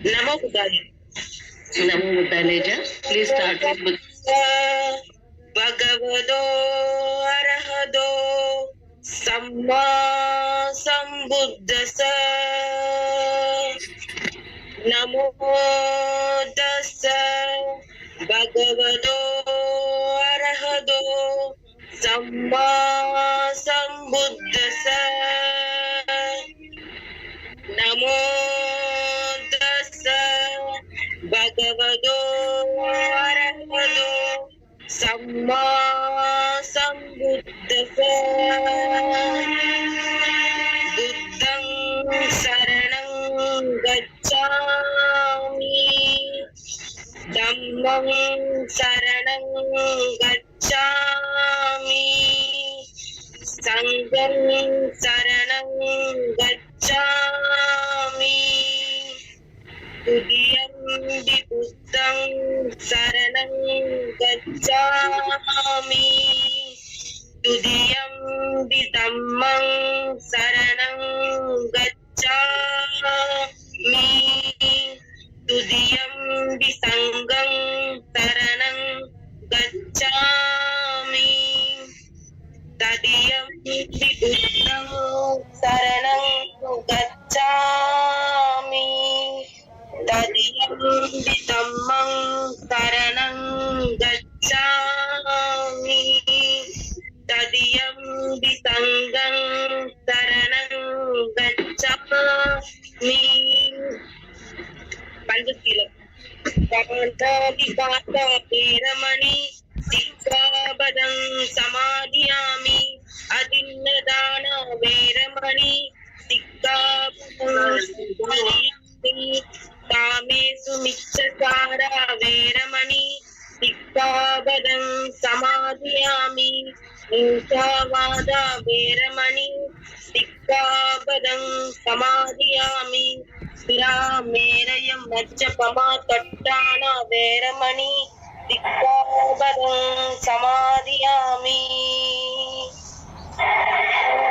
Namo Buddhaya. Namo Buddhaya. Please start with Buddha. Bhagavado Arahado Samma Sambuddhasa Namo Tassa Bhagavado Arahado Samma Sambuddhasa Namo Tassa Bhagavado Arahado Samma Sambuddhasa Buddhang Saranang Gacchami Dhammang Saranang Gacchami Sangham Saranang Gacchami Tudiyampi Buddhang Saranang Gacchami Tudiyampi Dhammang Saranang Gacchami Tudiyampi Sangham Saranang Gacchami Tadiyampi Buddhang Saranang Gacchami Tadiyampi Dhammang Saranang Gacchami Tadiyampi Sangham Saranang Gacchami Panchasila Pāṇāṭikāṭā Pēramani Sikkāpadang Samadhiyāmi Adinādāna Veramani Sikkāpadang Samadhiyāmi Kāmesu Miccasāra Veramani Sikkāpadang Samadhiyāmi Hingsāvāda Veramani Sikkāpadang Samadhiyāmi Viramerayam Majjapama Tattana Veramani Sikkāpadang Samadhiyāmi.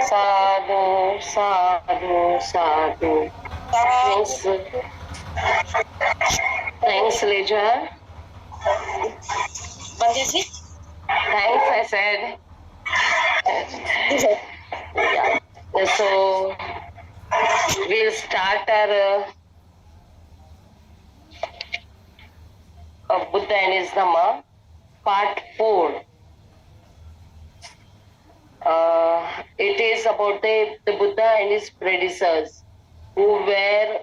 Sadhu, sadhu, sadhu. Thanks, Leja. Pandyaji? Thanks, I said. Yeah. So, we'll start our Buddha and his Dhamma, part 4. It is about the Buddha and his predecessors who were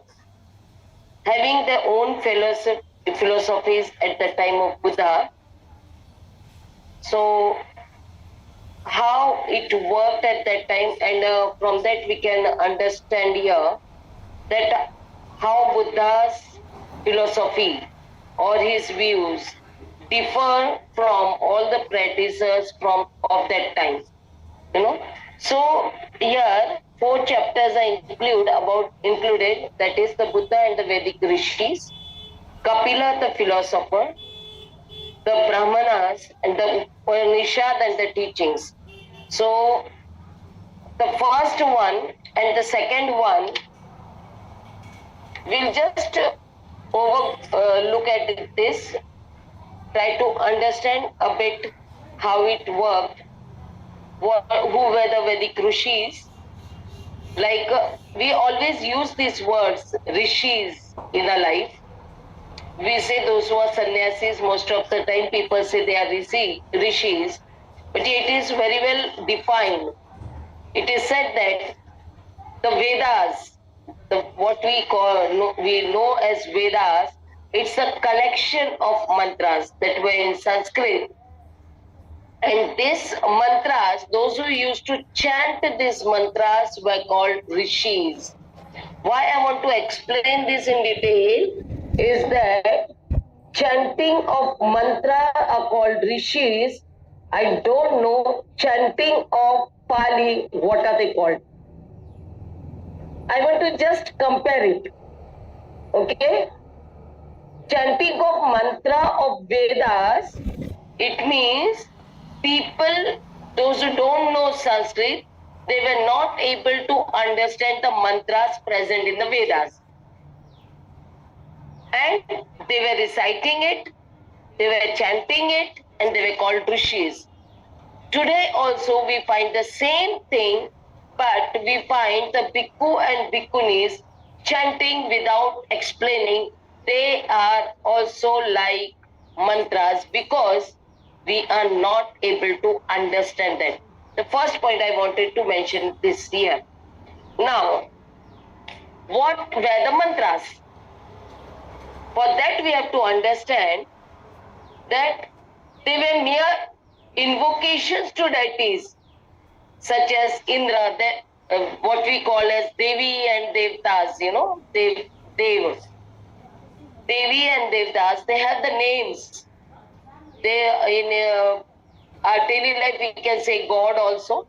having their own philosophies at the time of Buddha. So, how it worked at that time, and from that we can understand here that how Buddha's philosophy or his views differ from all the predecessors of that time. So here 4 chapters are included, that is the Buddha and the Vedic rishis, Kapila the philosopher, the Bramhanas, and the Upanishad and the teachings. So the first one and the second one, we'll just look at this, try to understand a bit how it worked, who were the Vedic rishis. Like we always use these words, rishis, in our life. We say those who are sannyasis, most of the time people say they are rishis, but it is very well defined. It is said that the Vedas, what we know as Vedas, it's a collection of mantras that were in Sanskrit. And these mantras, those who used to chant these mantras were called rishis. Why I want to explain this in detail is that chanting of mantra are called rishis. I don't know chanting of Pali, what are they called? I want to just compare it. Okay? Chanting of mantra of Vedas, it means people, those who don't know Sanskrit, they were not able to understand the mantras present in the Vedas. and they were reciting it, they were chanting it, and they were called rishis. Today also we find the same thing, but we find the bhikkhu and bhikkhunis chanting without explaining. They are also like mantras because we are not able to understand them. The first point I wanted to mention this here. Now, what were the mantras? For that we have to understand that they were mere invocations to deities such as Indra, what we call as Devi and Devtas, Devas. Devi and Devtas, they have the names. They in our daily life we can say God also.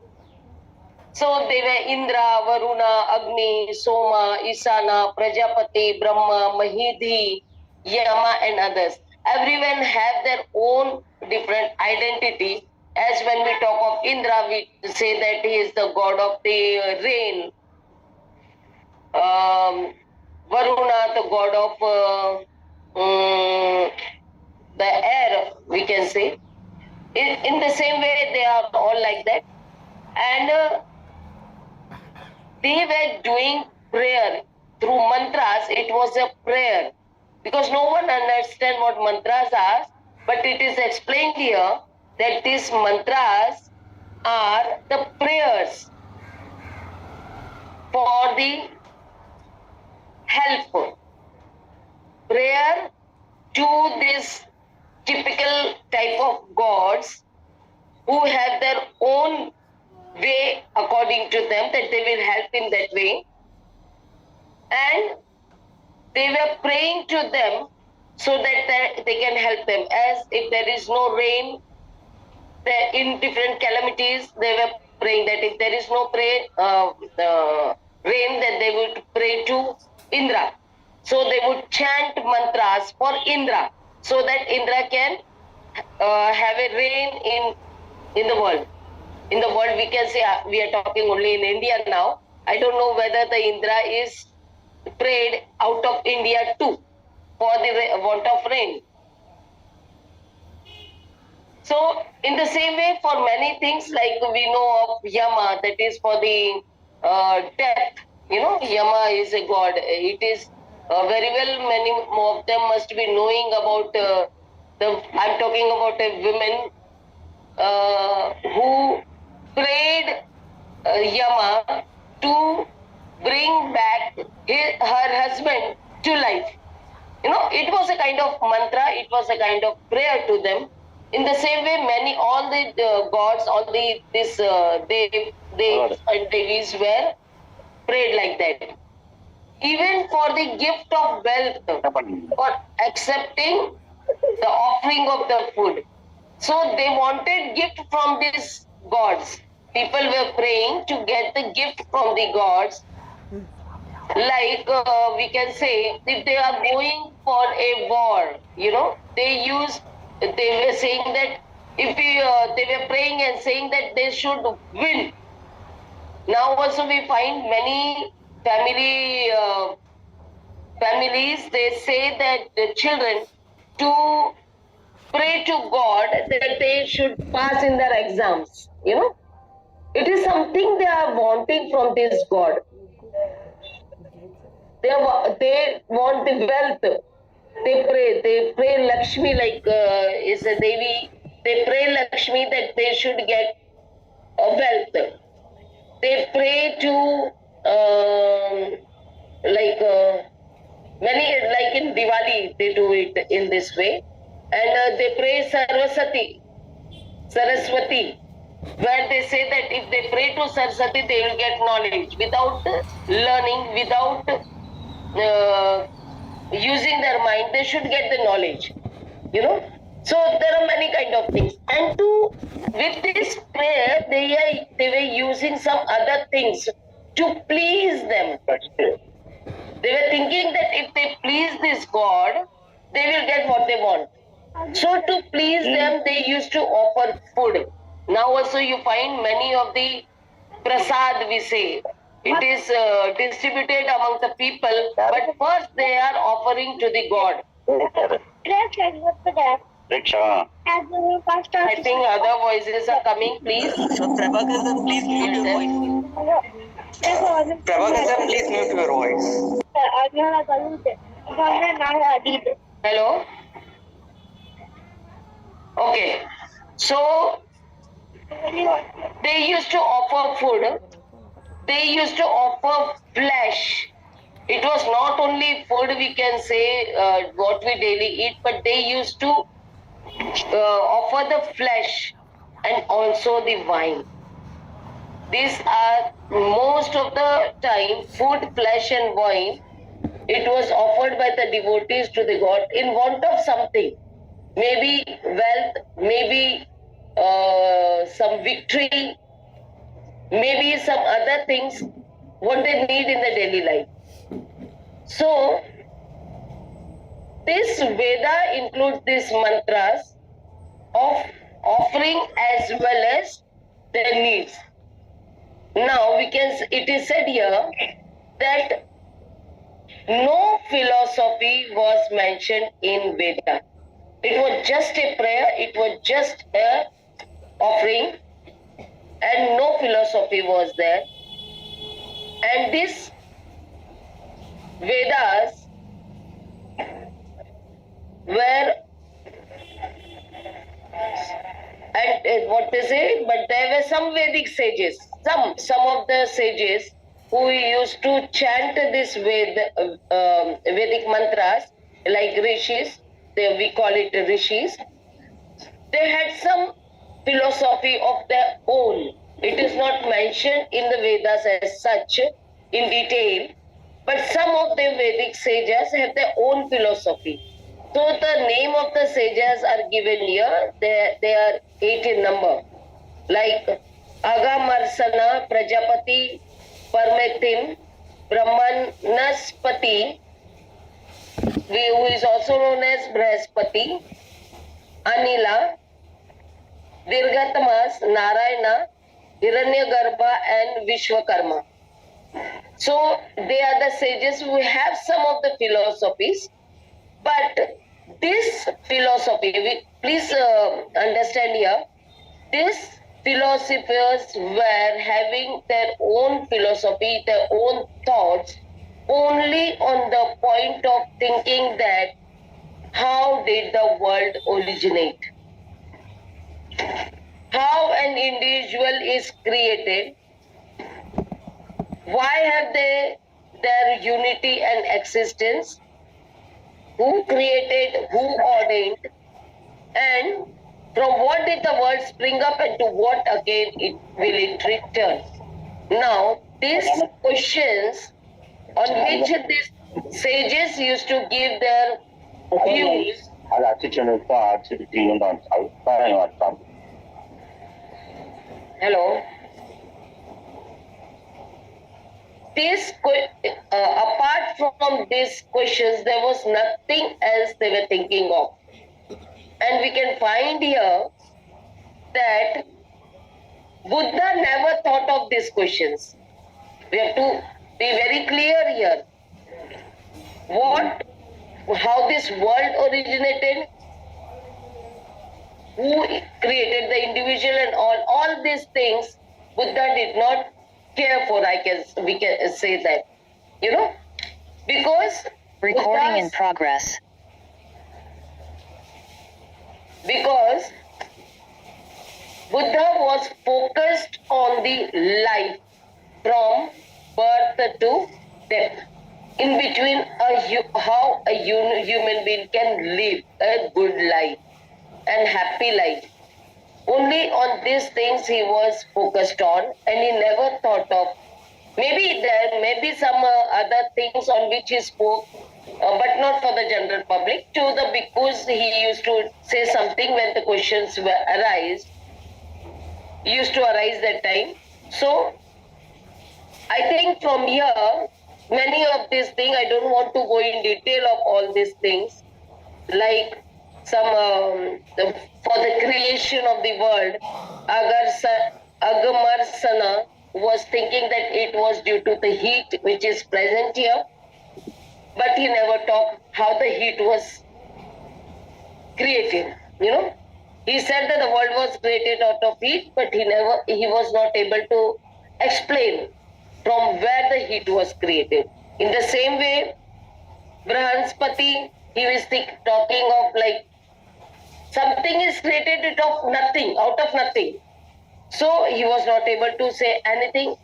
So they were Indra, Varuna, Agni, Soma, Isana, Prajapati, Brahma, Mahidhi, Yama and others. Everyone have their own different identity. As when we talk of Indra, we say that he is the god of the rain. Varuna, the god of the air, we can say. In the same way, they are all like that. And they were doing prayer through mantras. It was a prayer because no one understands what mantras are, but it is explained here that these mantras are the prayers for the help. Prayer to this typical type of gods who have their own way according to them, that they will help in that way, and they were praying to them so that they can help them. As if there is no rain, in different calamities, they were praying that if there is no rain, then they would pray to Indra. So they would chant mantras for Indra so that Indra can have a rain in the world. In the world, we can say we are talking only in India now. I don't know whether the Indra is prayed out of India too for the want of rain. So, in the same way, for many things like we know of Yama, that is for the death. Yama is a god. It is very well, many of them must be knowing about I'm talking about a woman who prayed Yama to bring back her husband to life. It was a kind of mantra, it was a kind of prayer to them. In the same way, all the gods, all these devs and devis were prayed like that. Even for the gift of wealth, for accepting the offering of the food. So they wanted gift from these gods. People were praying to get the gift from the gods. Like we can say, if they are going for a war, they were saying that if they were praying and saying that they should win. Now also we find many families, they say that the children to pray to God that they should pass in their exams. It is something they are wanting from this God. They want the wealth. They pray Lakshmi, like is a Devi. They pray Lakshmi that they should get a wealth. They pray to many, like in Diwali, they do it in this way. And they pray Saraswati, where they say that if they pray to Saraswati, they will get knowledge. Without learning, without using their mind, they should get the knowledge. So there are many kind of things. And with this prayer, they were using some other things to please them. They were thinking that if they please this God, they will get what they want. So to please them, they used to offer food. Now also you find many of the prasad, we say, It is distributed among the people, but first they are offering to the God. Rickshaw. I think other voices are coming, please. Prabhakar, please mute your voice. Prabhakar, please mute your voice. Hello? Okay. So, they used to offer food. They used to offer flesh. It was not only food, we can say, what we daily eat, but they used to offer the flesh and also the wine. These are most of the time food, flesh, and wine. It was offered by the devotees to the God in want of something, maybe wealth, maybe some victory, maybe some other things what they need in the daily life. So this Veda includes these mantras of offering as well as their needs. Now it is said here that no philosophy was mentioned in Veda. It was just a prayer, it was just a offering, and no philosophy was there. And these Vedas were, and what they say, but there were some Vedic sages, some of the sages who used to chant this Vedic mantras, like rishis, we call it rishis. They had some philosophy of their own. It is not mentioned in the Vedas as such in detail, but some of the Vedic sages have their own philosophy. So the name of the sages are given here. They are 8 in number, like Agamarsana, Prajapati, Parmetin, Brahmanaspati, who is also known as Brahaspati, Anila, Dirgatamas, Narayana, Hiranyagarbha, and Vishwakarma. So they are the sages who have some of the philosophies, but this philosophy, please understand here, these philosophers were having their own philosophy, their own thoughts, only on the point of thinking that how did the world originate? How an individual is created? Why have they their unity and existence? Who created, who ordained, and from what did the world spring up and to what again will it return? Now, these questions on which these sages used to give their views. Hello. Apart from these questions, there was nothing else they were thinking of. And we can find here that Buddha never thought of these questions. We have to be very clear here. How this world originated, who created the individual and all these things, Buddha did not care for, we can say that. Because recording in progress. Because Buddha was focused on the life from birth to death. In between, how a human being can live a good life and happy life. Only on these things he was focused on, and he never thought of. Maybe there may be some other things on which he spoke, but not for the general public. To the bhikkhus, he used to say something when the questions arise. Used to arise that time. So, I think from here, many of these things, I don't want to go in detail of all these things, like some for the creation of the world, Agamarsana, was thinking that it was due to the heat which is present here, but he never talked how the heat was created. He said that the world was created out of heat, but he was not able to explain from where the heat was created. In the same way, Brahanspati, he was talking of like something is created out of nothing. So he was not able to say anything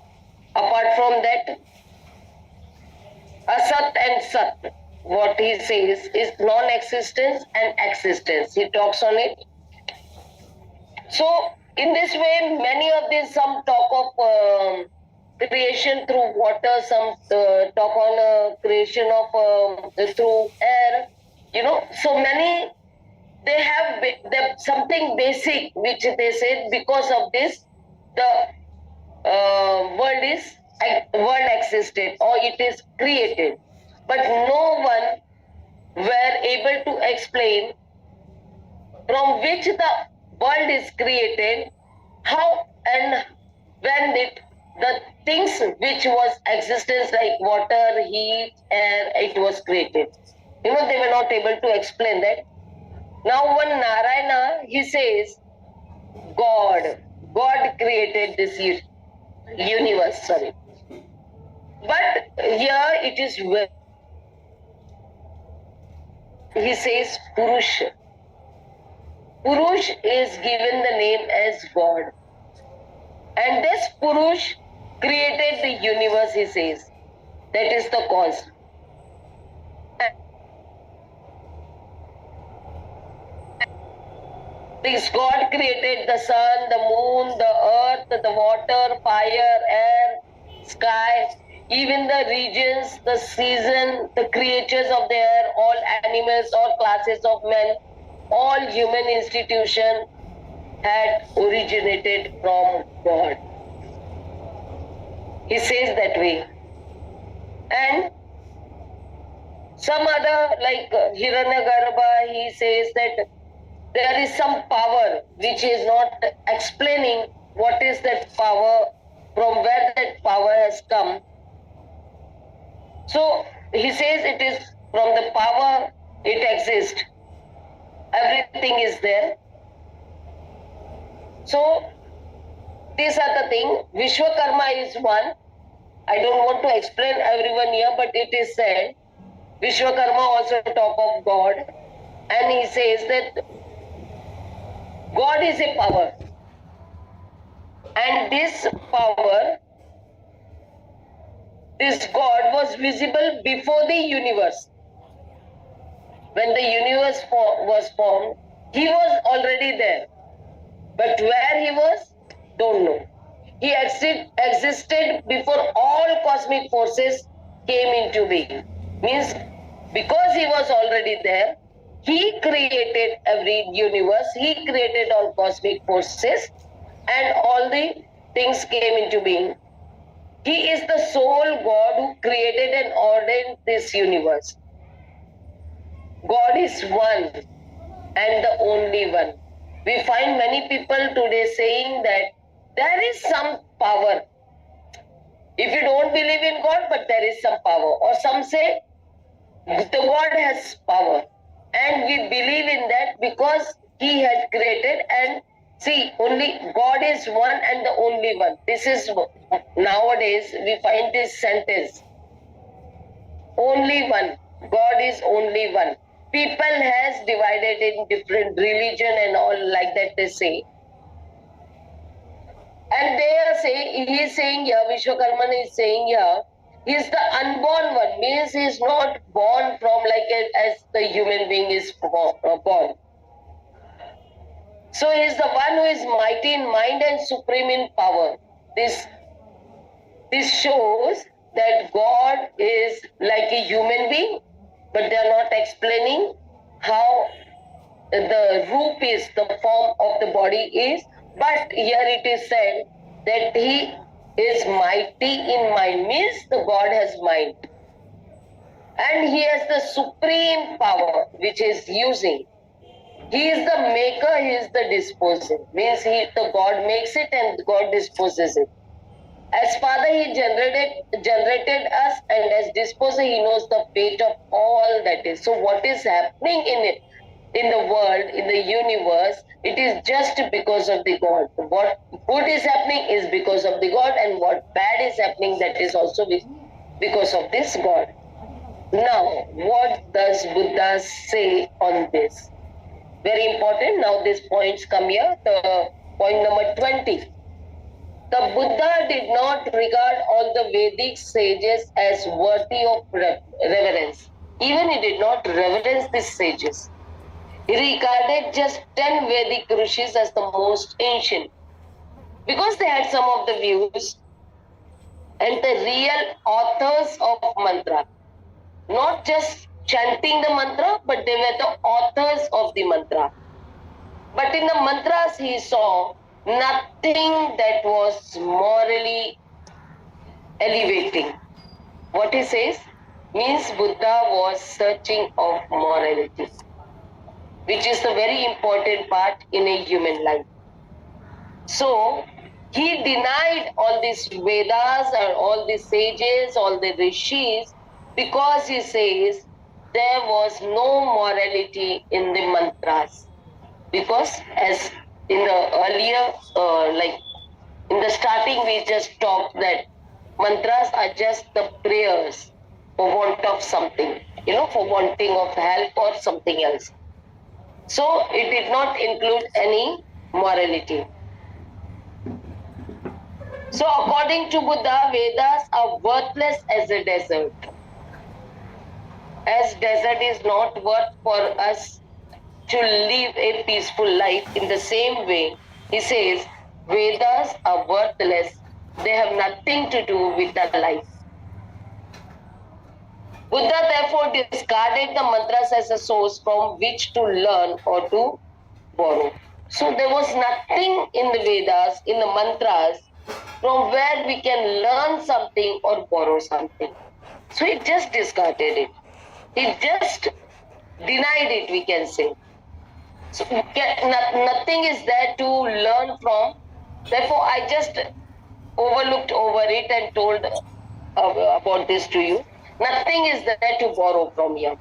apart from that. Asat and Sat, what he says is non-existence and existence. He talks on it. So in this way, many of these, some talk of creation through water, some talk on creation of through air. So many, they have something basic which they say because of this the world existed or it is created, but no one were able to explain from which the world is created, how and when the things which was existence like water, heat, air, it was created. They were not able to explain that. Now one Narayana, he says, God created this universe, sorry. But here it is where he says Purush. Purush is given the name as God. And this Purush created the universe, he says. That is the cause. This God created the sun, the moon, the earth, the water, fire, air, sky, even the regions, the season, the creatures of the air, all animals, all classes of men, all human institutions had originated from God. He says that way. And some other, like Hiranyagarbha, he says that there is some power which is not explaining what is that power, from where that power has come. So he says it is from the power it exists. Everything is there. So these are the things. Vishwakarma is one. I don't want to explain everyone here, but it is said. Vishwakarma also talk of God, and he says that God is a power, and this power, this God was visible before the universe. When the universe was formed, he was already there. But where he was, don't know. He existed before all cosmic forces came into being. Means because he was already there, he created every universe, he created all cosmic forces, and all the things came into being. He is the sole God who created and ordained this universe. God is one and the only one. We find many people today saying that there is some power. If you don't believe in God, but there is some power. Or some say the God has power. And we believe in that because he had created, and see, only God is one and the only one. This is nowadays we find this sentence. Only one. God is only one. People has divided in different religion and all like that they say. And they are saying, he is saying here, Vishwakarma is saying here, he is the unborn one, means he is not born from as the human being is born. So he is the one who is mighty in mind and supreme in power. This shows that God is like a human being, but they are not explaining how the roop is, the form of the body is. But here it is said that he is mighty in mind, means the God has mind. And he has the supreme power which is using. He is the maker, he is the disposer. Means the God makes it and God disposes it. As Father, He generated us, and as Disposer, He knows the fate of all that is. So, what is happening in the world, in the universe, it is just because of the God. What good is happening is because of the God, and what bad is happening, that is also because of this God. Now, what does Buddha say on this? Very important. Now, these points come here. The point number 20. The Buddha did not regard all the Vedic sages as worthy of reverence. Even he did not reverence these sages. He regarded just 10 Vedic rishis as the most ancient because they had some of the views and the real authors of mantra. Not just chanting the mantra, but they were the authors of the mantra. But in the mantras, he saw nothing that was morally elevating. What he says means Buddha was searching of morality, which is the very important part in a human life. So, he denied all these Vedas and all the sages, all the rishis, because he says there was no morality in the mantras. Because as in the earlier, like in the starting, we just talked that mantras are just the prayers for want of something, for wanting of help or something else. So it did not include any morality. So according to Buddha, Vedas are worthless as a desert. As desert is not worth for us to live a peaceful life, in the same way, he says, Vedas are worthless. They have nothing to do with our life. Buddha therefore discarded the mantras as a source from which to learn or to borrow. So there was nothing in the Vedas, in the mantras, from where we can learn something or borrow something. So he just discarded it. He just denied it, we can say. So nothing is there to learn from. Therefore, I just overlooked over it and told about this to you. Nothing is there to borrow from here.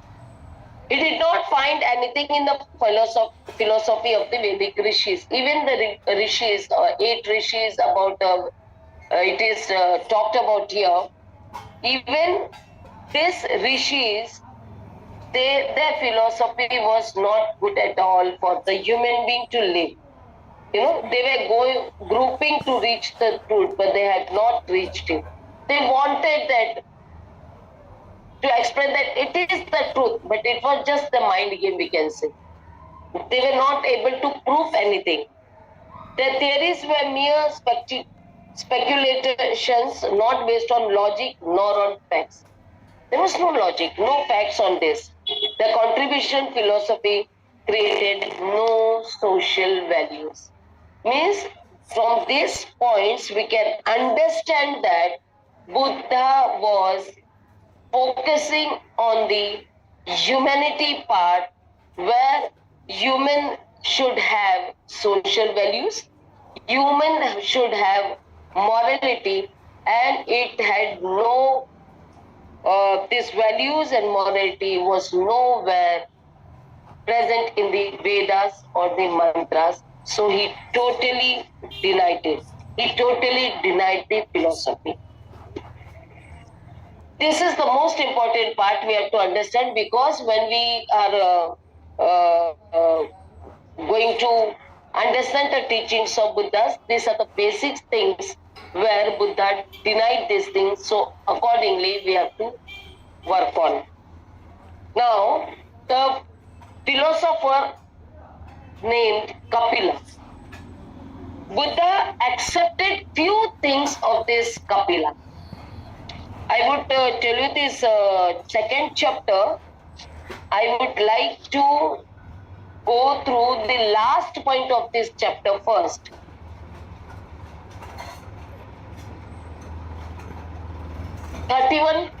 He did not find anything in the philosophy of the Vedic rishis. Even the rishis, 8 rishis about it is talked about here. Even these rishis, their philosophy was not good at all for the human being to live. They were grouping to reach the truth, but they had not reached it. They wanted that to explain that it is the truth, but it was just the mind game, we can say. They were not able to prove anything. Their theories were mere speculations, not based on logic nor on facts. There was no logic, no facts on this. The contribution philosophy created no social values. Means from these points we can understand that Buddha was focusing on the humanity part, where human should have social values, human should have morality, and it had no these values and morality was nowhere present in the Vedas or the mantras. So he totally denied it. He totally denied the philosophy. This is the most important part we have to understand, because when we are going to understand the teachings of Buddha, these are the basic things where Buddha denied these things. So accordingly, we have to work on. Now, the philosopher named Kapila. Buddha accepted few things of this Kapila. I would tell you this second chapter. I would like to go through the last point of this chapter first.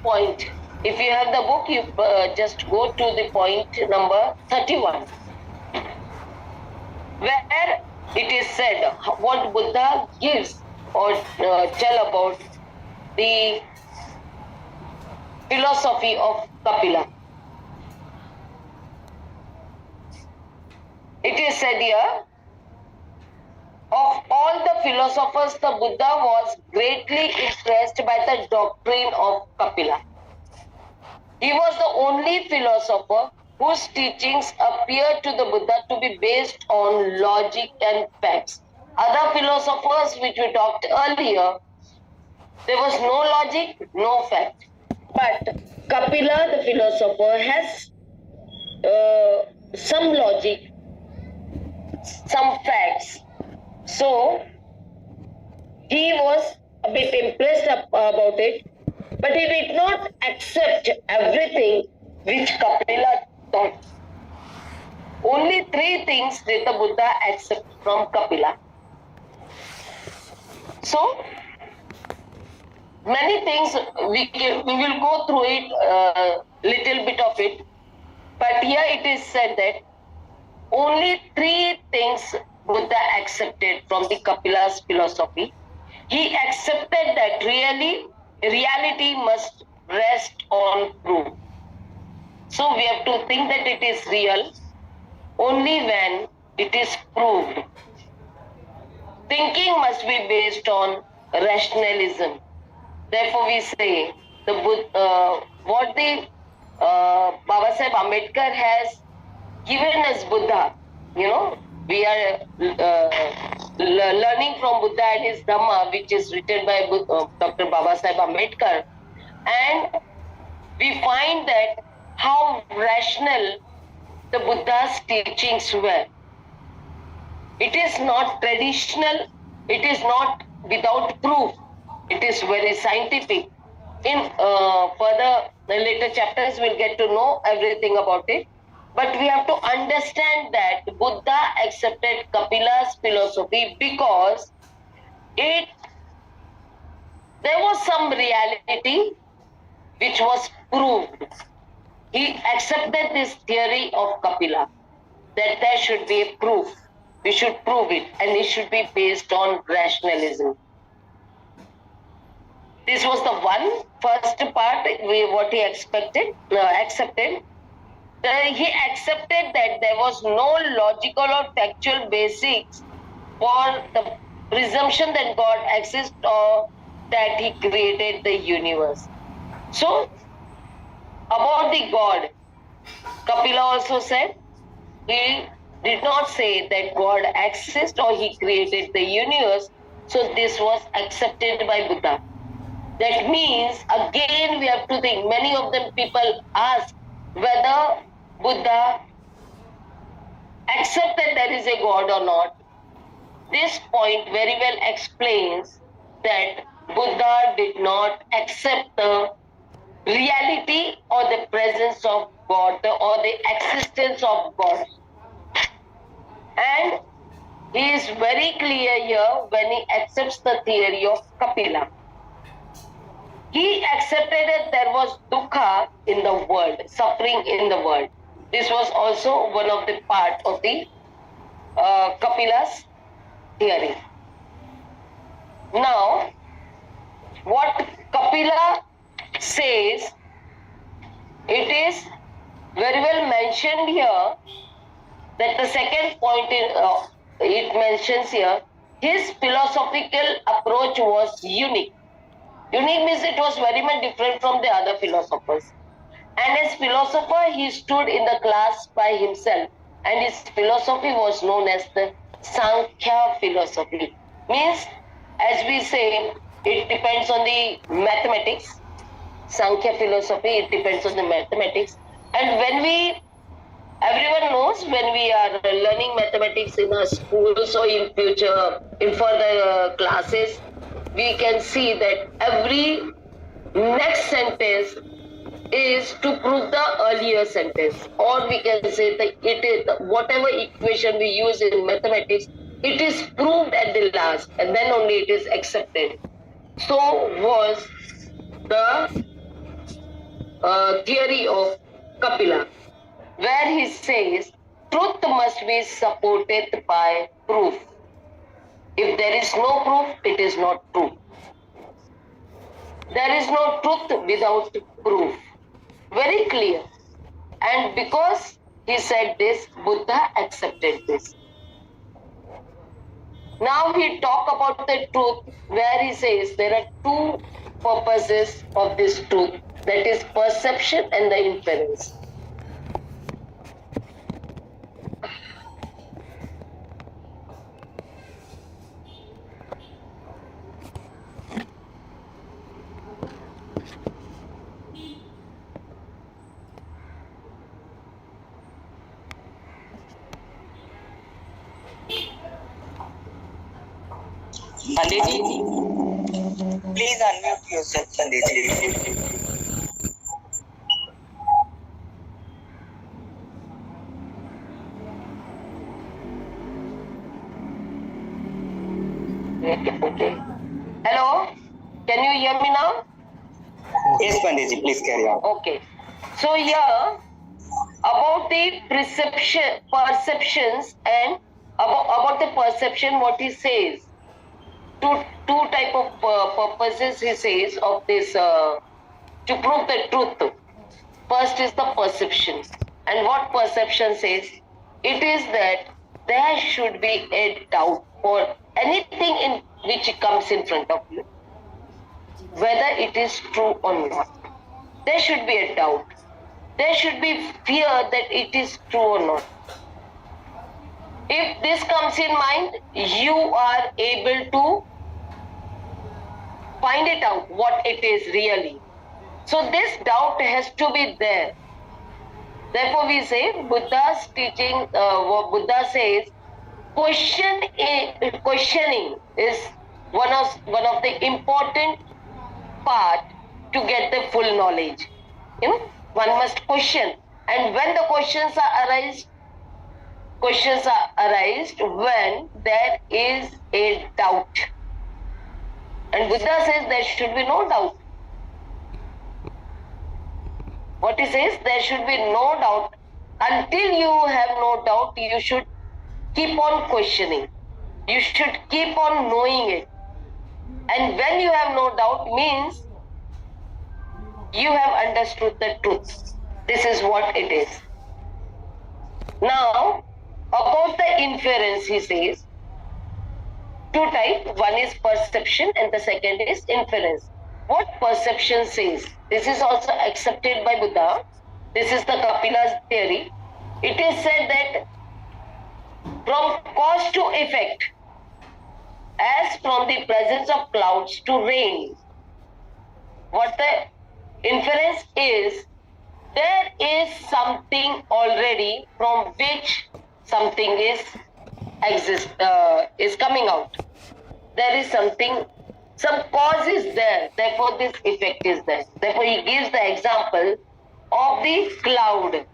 Point. If you have the book, you just go to the point number 31, where it is said what Buddha gives or tell about the philosophy of Kapila. It is said here, of all the philosophers, the Buddha was greatly impressed by the doctrine of Kapila. He was the only philosopher whose teachings appear to the Buddha to be based on logic and facts. Other philosophers which we talked earlier, there was no logic, no fact. But Kapila, the philosopher, has some logic, some facts. So he was a bit impressed about it, but he did not accept everything which Kapila taught. Only 3 things did the Buddha accept from Kapila. So many things we will go through it, little bit of it, but here it is said that only 3 things Buddha accepted from the Kapila's philosophy. He accepted that reality must rest on proof. So we have to think that it is real only when it is proved. Thinking must be based on rationalism. Therefore we say what the Babasaheb Ambedkar has given us Buddha, we are learning from Buddha and his Dhamma, which is written by Dr. Babasaheb Ambedkar, and we find that how rational the Buddha's teachings were. It is not traditional, it is not without proof, it is very scientific. In further later chapters we'll get to know everything about it. But we have to understand that Buddha accepted Kapila's philosophy because there was some reality which was proved. He accepted this theory of Kapila, that there should be a proof. We should prove it, and it should be based on rationalism. This was the first part, what he accepted. He accepted that there was no logical or factual basis for the presumption that God exists or that he created the universe. So, about the God, Kapila also said he did not say that God exists or he created the universe. So this was accepted by Buddha. That means, again we have to think, many of them people ask whether Buddha accepts that there is a God or not. This point very well explains that Buddha did not accept the reality or the presence of God or the existence of God. And he is very clear here when he accepts the theory of Kapila. He accepted that there was dukkha in the world, suffering in the world. This was also one of the part of the Kapila's theory. Now, what Kapila says, it is very well mentioned here that the second point it mentions here, his philosophical approach was unique. Unique means it was very much different from the other philosophers. And as philosopher, he stood in the class by himself, and his philosophy was known as the Sankhya philosophy. Means, as we say, it depends on the mathematics. Sankhya philosophy, it depends on the mathematics. And everyone knows when we are learning mathematics in our schools or in future, in further classes, we can see that every next sentence is to prove the earlier sentence, or we can say that it is whatever equation we use in mathematics, it is proved at the last and then only it is accepted. So was the theory of Kapila, where he says truth must be supported by proof. If there is no proof, it is not true. There is no truth without proof. Very clear. And because he said this, Buddha accepted this. Now he talk about the truth where he says there are two purposes of this truth, that is perception and the inference. Panditji, please unmute yourself, Panditji. Okay. Hello? Can you hear me now? Yes, Panditji, please carry on. Okay. So here about the perceptions and about the perception, what he says. Two type of purposes he says of this to prove the truth. First is the perception. And what perception says? It is that there should be a doubt for anything in which comes in front of you, whether it is true or not. There should be a doubt. There should be fear that it is true or not. If this comes in mind, you are able to find it out what it is really. So this doubt has to be there. Therefore we say Buddha's teaching, what Buddha says, questioning is one of the important part to get the full knowledge. One must question. And when the questions are arised when there is a doubt. And Buddha says there should be no doubt. What he says, there should be no doubt. Until you have no doubt, you should keep on questioning. You should keep on knowing it. And when you have no doubt means you have understood the truth. This is what it is. Now, about the inference, he says, two types. One is perception and the second is inference. What perception says? This is also accepted by Buddha. This is the Kapila's theory. It is said that from cause to effect, as from the presence of clouds to rain, what the inference is, there is something already from which something is coming out. There is something, some cause is there, therefore this effect is there. Therefore he gives the example of the cloud,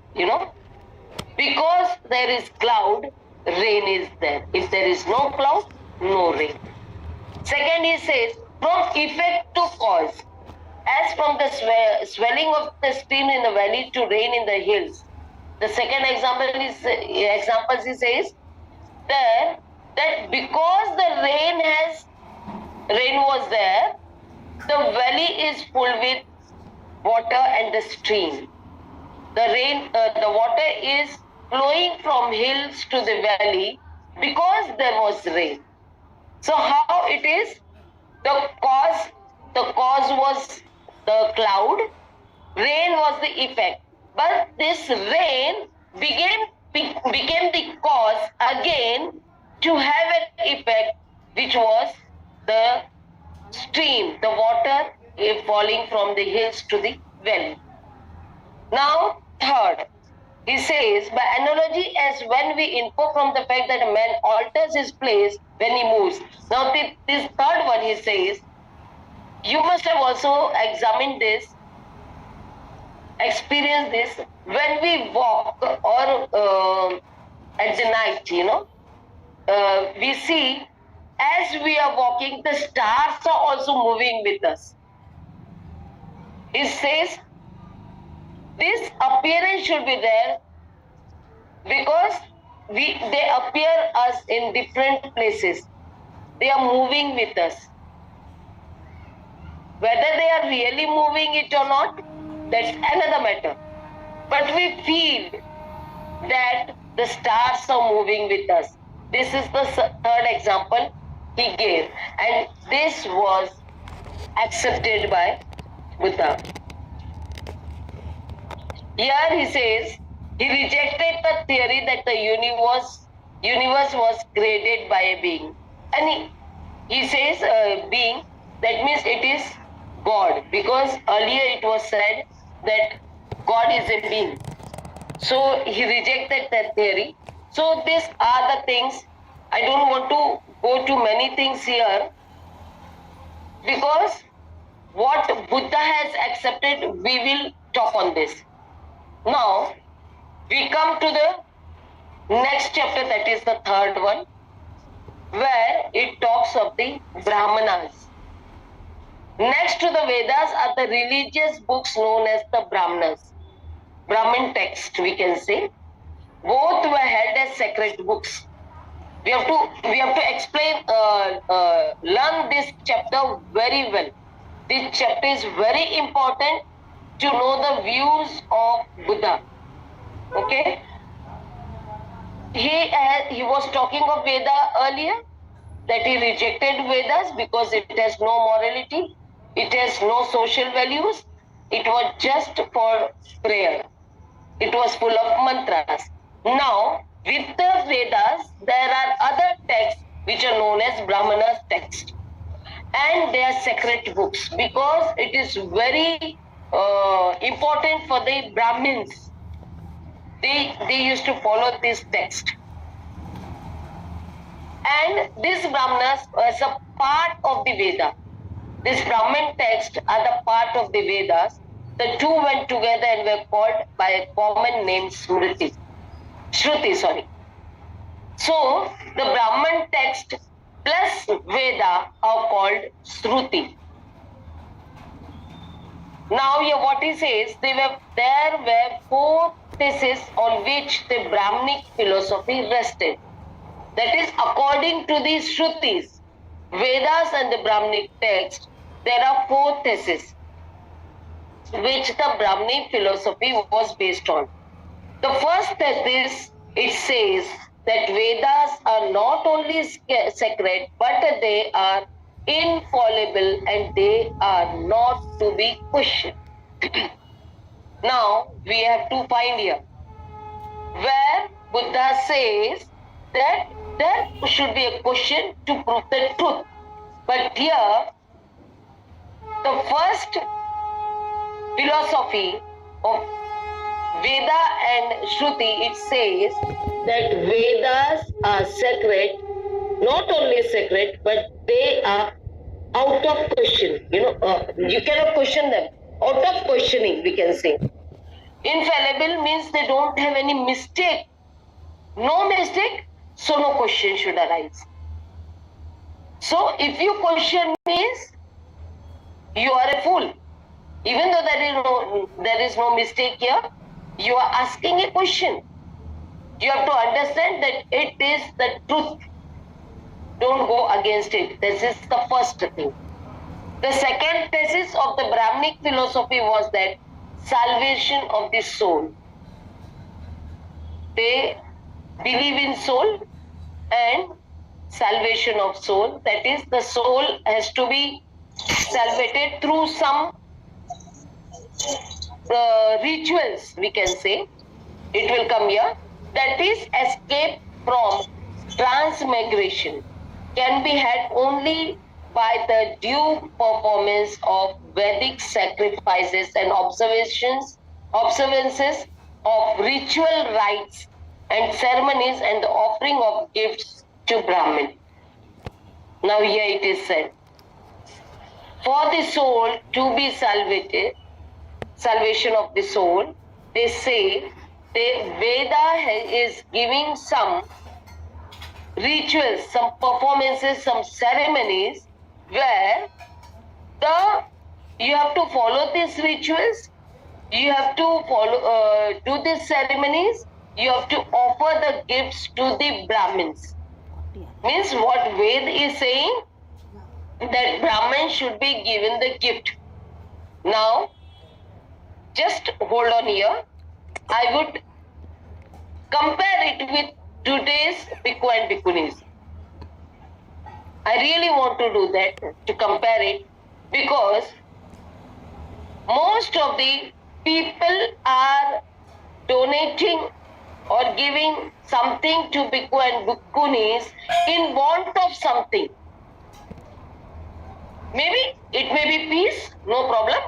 because there is cloud, rain is there. If there is no cloud, no rain. Second, he says, from effect to cause, as from the swelling of the stream in the valley to rain in the hills. The second example he says there that because the rain was there, the valley is full with water and the stream. The water is flowing from hills to the valley because there was rain. So how it is? The cause was the cloud, rain was the effect. But this rain became the cause again to have an effect, which was the stream, the water falling from the hills to the valley. Now, third, he says, by analogy, as when we infer from the fact that a man alters his place when he moves. Now, this third one, he says, you must have also examined this, experienced this, when we walk or at the night, we see as we are walking, the stars are also moving with us. It says, this appearance should be there because they appear us in different places. they are moving with us. Whether they are really moving it or not, that's another matter. But we feel that the stars are moving with us. This is the third example he gave, and this was accepted by Buddha. Here he says he rejected the theory that the universe was created by a being, and he says being, that means it is God, because earlier it was said that God is a being. So he rejected that theory. So these are the things. I don't want to go to many things here, because what Buddha has accepted, we will talk on this. Now we come to the next chapter, that is the third one, where it talks of the Brahmanas. Next to the Vedas are the religious books known as the Brahmanas. Brahmin text, we can say. Both were held as sacred books. We have to explain, learn this chapter very well. This chapter is very important to know the views of Buddha. Okay? He was talking of Veda earlier, that he rejected Vedas because it has no morality, it has no social values, it was just for prayer. It was full of mantras. Now, with the Vedas, there are other texts which are known as Brahmanas text. And they are sacred books because it is very important for the Brahmins. They used to follow this text. And this Brahmanas was a part of the Veda. This Brahmin text are the part of the Vedas. The two went together and were called by a common name Shruti. So the Brahmin text plus Veda are called Shruti. Now here what he says, there were four theses on which the Brahminic philosophy rested. That is, according to the Shrutis, Vedas and the Brahminic text, there are four theses which the Brahminic philosophy was based on. The first thesis, it says that Vedas are not only sacred, but they are infallible and they are not to be questioned. Now, we have to find here where Buddha says that there should be a question to prove the truth. But here, the first philosophy of Veda and Shruti, it says that Vedas are sacred, not only sacred, but they are out of question. You cannot question them. Out of questioning, we can say. Infallible means they don't have any mistake. No mistake, so no question should arise. So if you question means you are a fool. Even though there is no mistake here, you are asking a question. You have to understand that it is the truth. Don't go against it. This is the first thing. The second thesis of the Brahminic philosophy was that salvation of the soul. They believe in soul and salvation of soul. That is, the soul has to be salvated through some rituals, we can say. It will come here. That is, escape from transmigration can be had only by the due performance of Vedic sacrifices and observances of ritual rites and ceremonies and the offering of gifts to Brahmin. Now here it is said, for the soul to be salvation of the soul, they say the Veda is giving some rituals, some performances, some ceremonies where you have to follow these rituals, you have to do these ceremonies, you have to offer the gifts to the Brahmins. Means what Ved is saying, that Brahman should be given the gift. Now, just hold on here. I would compare it with today's Bhikkhu and Bhikkhunis. I really want to do that, to compare it, because most of the people are donating or giving something to Bhikkhu and Bhikkhunis in want of something. Maybe it may be peace, no problem,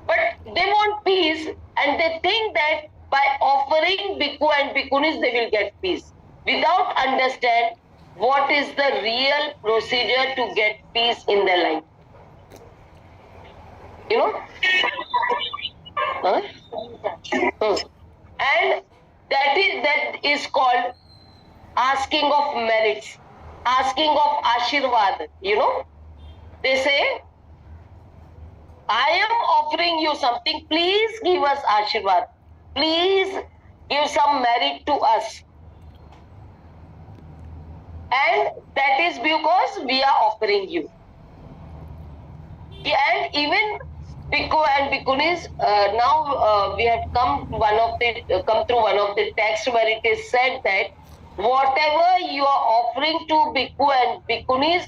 but they want peace and they think that by offering Bhikkhu and Bhikkhunis they will get peace, without understand what is the real procedure to get peace in their life. You know? Huh? And that is called asking of merits, asking of Ashirwad. You know? They say, I am offering you something, please give us Ashirwad. Please give some merit to us. And that is because we are offering you. And even Bhikkhu and Bhikkhunis, now we have come through one of the texts where it is said that whatever you are offering to Bhikkhu and Bhikkhunis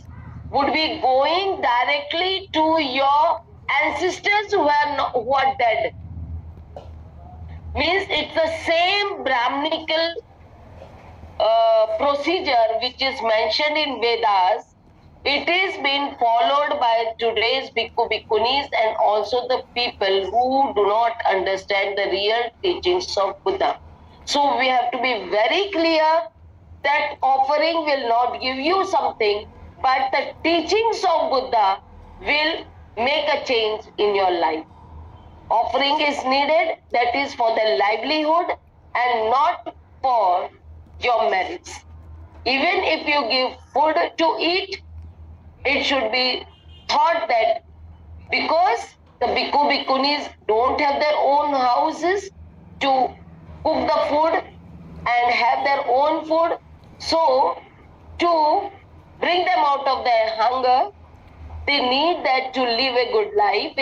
would be going directly to your ancestors who are dead. Means it's the same Brahminical procedure which is mentioned in Vedas. It is being followed by today's Bhikkhu Bhikkhunis and also the people who do not understand the real teachings of Buddha. So we have to be very clear that offering will not give you something, but the teachings of Buddha will make a change in your life. Offering is needed, that is for the livelihood and not for your merits. Even if you give food to eat, it should be thought that because the Bhikkhu Bhikkhunis don't have their own houses to cook the food and have their own food, so to bring them out of their hunger, they need that to live a good life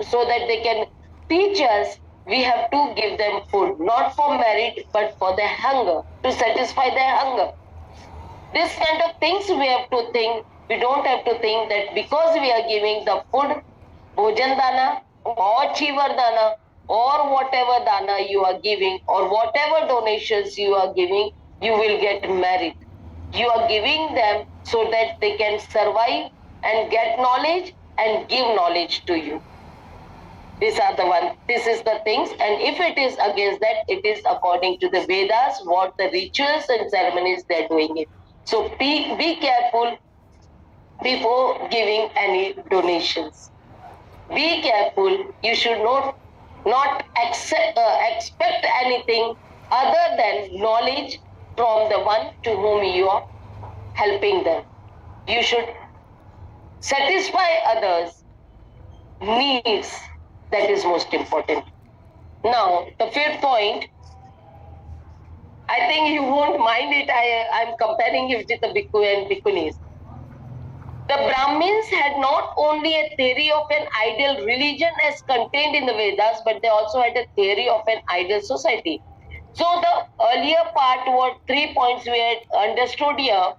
so that they can teach us. We have to give them food, not for merit, but for their hunger, to satisfy their hunger. This kind of things we have to think. We don't have to think that because we are giving the food, bhojan dana or chivar dana or whatever dana you are giving or whatever donations you are giving, you will get merit. You are giving them so that they can survive and get knowledge and give knowledge to you. These are the one. This is the things, and if it is against that, it is according to the Vedas what the rituals and ceremonies they are doing it. So be careful before giving any donations. Be careful. You should not expect anything other than knowledge from the one to whom you are helping them. You should satisfy others' needs. That is most important. Now, the fifth point, I think you won't mind it. I'm comparing it with the Bhikkhu and Bhikkhunis. The Brahmins had not only a theory of an ideal religion as contained in the Vedas, but they also had a theory of an ideal society. So the earlier part, what 3 points we had understood here,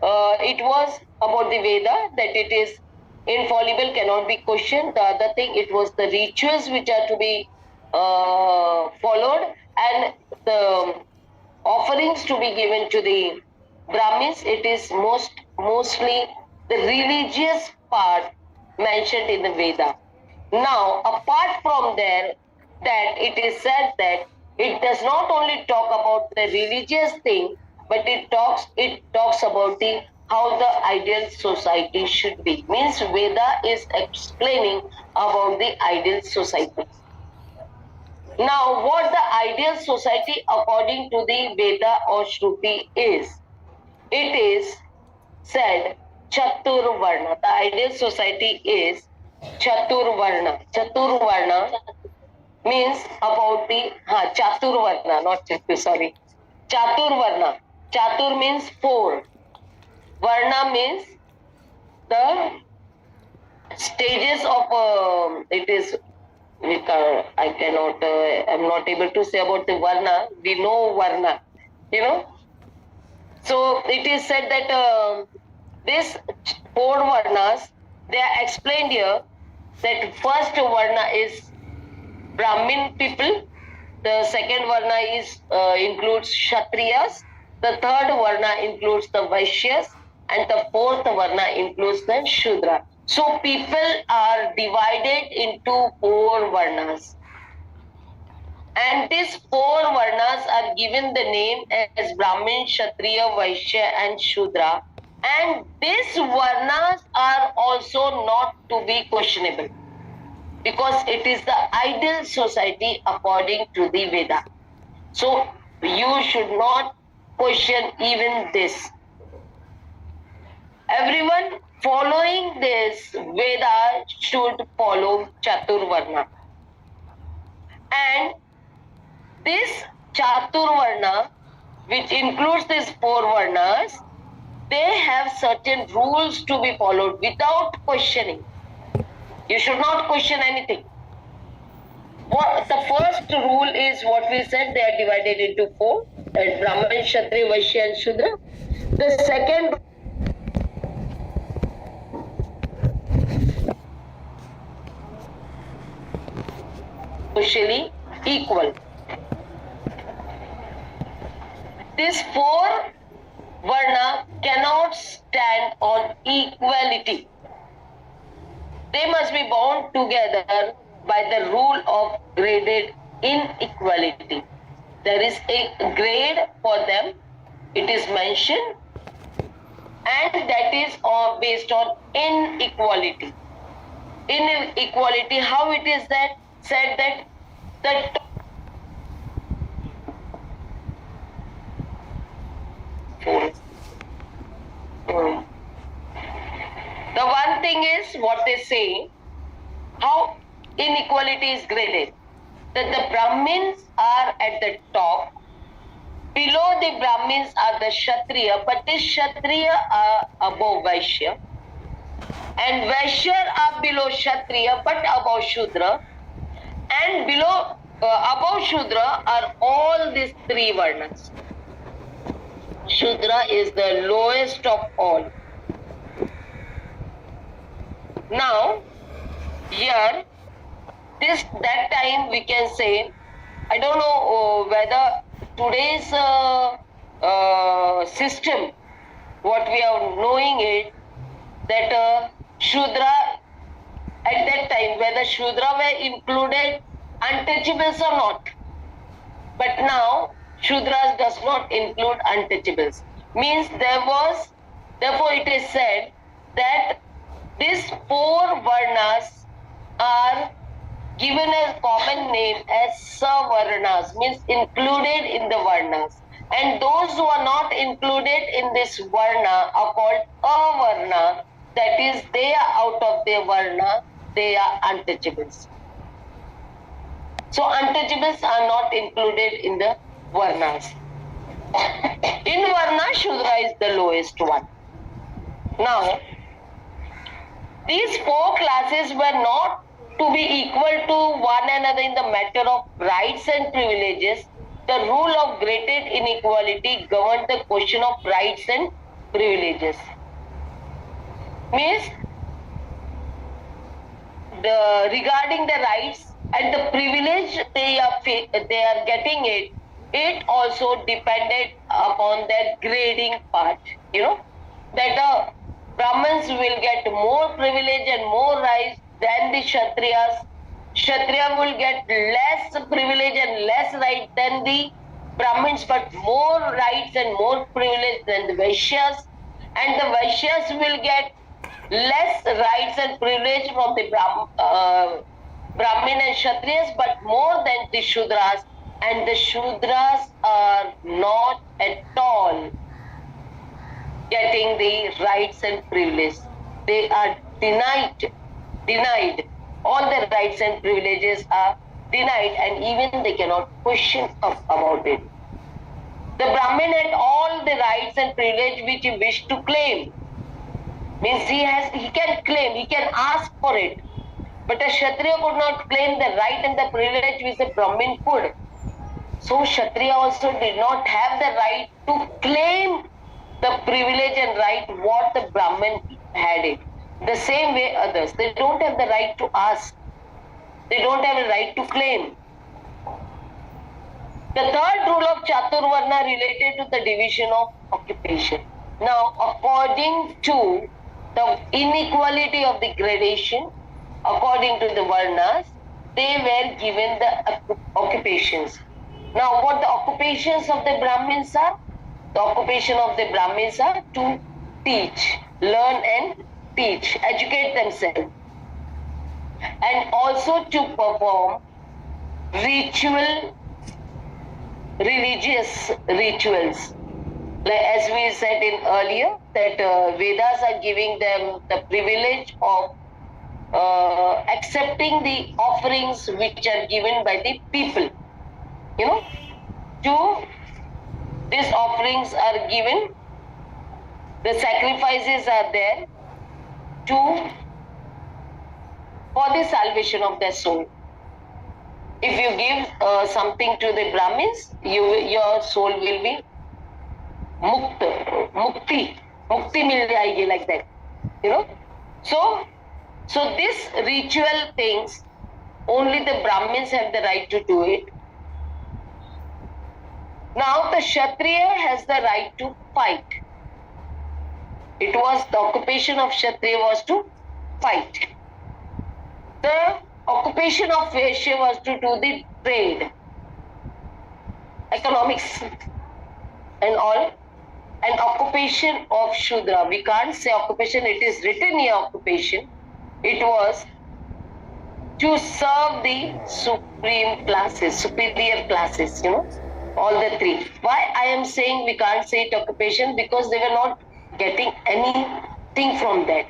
it was about the Veda, that it is infallible, cannot be questioned. The other thing, it was the rituals which are to be followed, and the offerings to be given to the Brahmins. It is mostly the religious part mentioned in the Veda. Now, apart from there, that it is said that it does not only talk about the religious thing, but it talks about the how the ideal society should be. Means Veda is explaining about the ideal society. Now, what the ideal society according to the Veda or Shruti is? It is said Chatur Varna. The ideal society is Chatur Varna. Chatur Varna means about the Chatur Varna, not Chatur, sorry. Chatur Varna. Chatur means four. Varna means the stages of it is. I cannot. I'm not able to say about the Varna. We know Varna, you know. So it is said that this four Varnas, they are explained here. That first Varna is Brahmin people. The second Varna is includes Kshatriyas. The third Varna includes the Vaishyas, and the fourth Varna includes the Shudra. So people are divided into four Varnas. And these four Varnas are given the name as Brahmin, Kshatriya, Vaishya and Shudra. And these Varnas are also not to be questionable, because it is the ideal society according to the Veda. So you should not question even this. Everyone following this Veda should follow Chaturvarna. And this Chaturvarna, which includes these four Varnas, they have certain rules to be followed without questioning. You should not question anything. The first rule is what we said, they are divided into four, Brahman, Kshatriya, Vaishya and Shudra. The second socially equal. These four Varna cannot stand on equality. They must be bound together by the rule of graded inequality. There is a grade for them, it is mentioned, and that is based on inequality. Inequality, how it is that said that the the one thing is what they say, how inequality is graded. That the Brahmins are at the top, below the Brahmins are the Kshatriya, but the Kshatriya are above Vaishya, and Vaishya are below Kshatriya but above Shudra, and below above Shudra are all these three Varnas. Shudra is the lowest of all. Now, here, that time we can say, I don't know whether today's system, what we are knowing it, that Shudra, at that time, whether Shudra were included untouchables or not. But now, Shudras does not include untouchables. Means therefore it is said that these four Varnas are given a common name as Savarnas, means included in the Varnas. And those who are not included in this Varna are called Avarna, that is, they are out of their Varna, they are untouchables. So untouchables are not included in the Varnas. In Varna, Shudra is the lowest one. Now, these four classes were not to be equal to one another in the matter of rights and privileges. The rule of graded inequality governed the question of rights and privileges. Means, regarding the rights and the privilege they are getting it also depended upon their grading part. You know, that Brahmins will get more privilege and more rights than the Kshatriyas. Kshatriya will get less privilege and less right than the Brahmins, but more rights and more privilege than the Vaishyas. And the Vaishyas will get less rights and privilege from the Brahmin and Kshatriyas, but more than the Shudras. And the Shudras are not at all getting the rights and privilege. They are denied. All the rights and privileges are denied, and even they cannot question about it. The Brahmin had all the rights and privilege which he wished to claim. Means he can claim, he can ask for it. But a Kshatriya could not claim the right and the privilege which a Brahmin could. So Kshatriya also did not have the right to claim the privilege and right what the Brahmin had it. The same way others, they don't have the right to ask. They don't have a right to claim. The third rule of Chaturvarna related to the division of occupation. Now, according to the inequality of the gradation, according to the Varnas, they were given the occupations. Now, what the occupations of the Brahmins are? The occupation of the Brahmins are to teach, learn and teach, educate themselves. And also to perform religious rituals. Like as we said in earlier, that Vedas are giving them the privilege of accepting the offerings which are given by the people. These offerings are given, the sacrifices are there for the salvation of their soul. If you give something to the Brahmins, your soul will be mukti mil jayegi, like that. So this ritual things, only the Brahmins have the right to do it. Now the Kshatriya has the right to fight. It was the occupation of Kshatriya was to fight. The occupation of Vaishya was to do the trade, economics and all. An occupation of Shudra, we can't say occupation, it is written here occupation. It was to serve the supreme classes, superior classes, all the three. Why I am saying we can't say it occupation? Because they were not getting anything from that.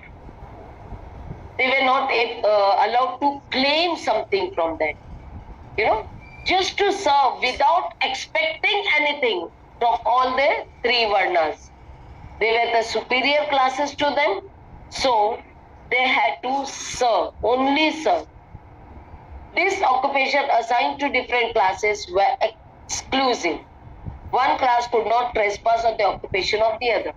They were not allowed to claim something from that. Just to serve without expecting anything from all the three Varnas. They were the superior classes to them, so they had to serve, only serve. This occupation assigned to different classes were exclusive. One class could not trespass on the occupation of the other.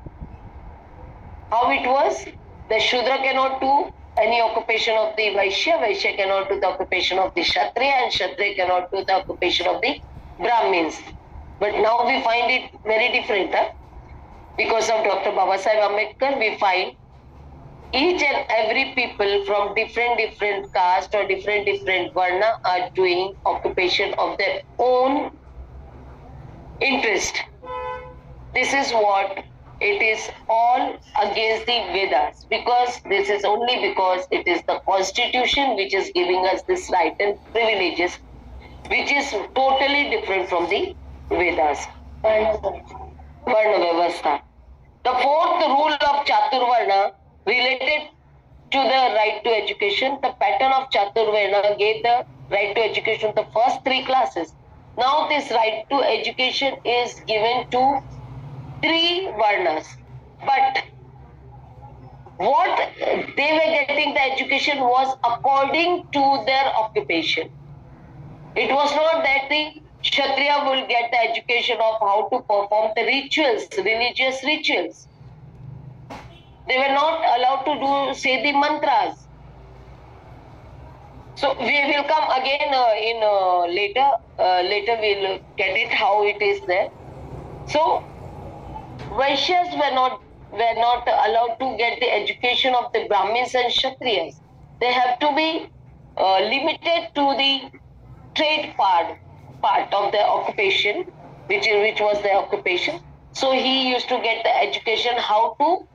How it was? The Shudra cannot do any occupation of the Vaishya, Vaishya cannot do the occupation of the Kshatriya, and Kshatriya cannot do the occupation of the Brahmins. But now we find it very different. Because of Dr. Babasaheb Ambedkar, we find each and every people from different caste or different Varna are doing occupation of their own interest. This is what it is all against the Vedas, because this is only because it is the constitution which is giving us this right and privileges, which is totally different from the Vedas. Varna Vyavastha. The fourth rule of Chaturvarna related to the right to education. The pattern of Chaturvarna gave the right to education to the first three classes. Now this right to education is given to three Varnas. But what they were getting the education was according to their occupation. It was not that the Kshatriya will get the education of how to perform the rituals, religious rituals. They were not allowed to say the mantras. So we will come again later. Later we'll get it how it is there. So Vaishyas were not allowed to get the education of the Brahmins and Kshatriyas. They have to be limited to the trade part of the occupation, which was their occupation. So he used to get the education how to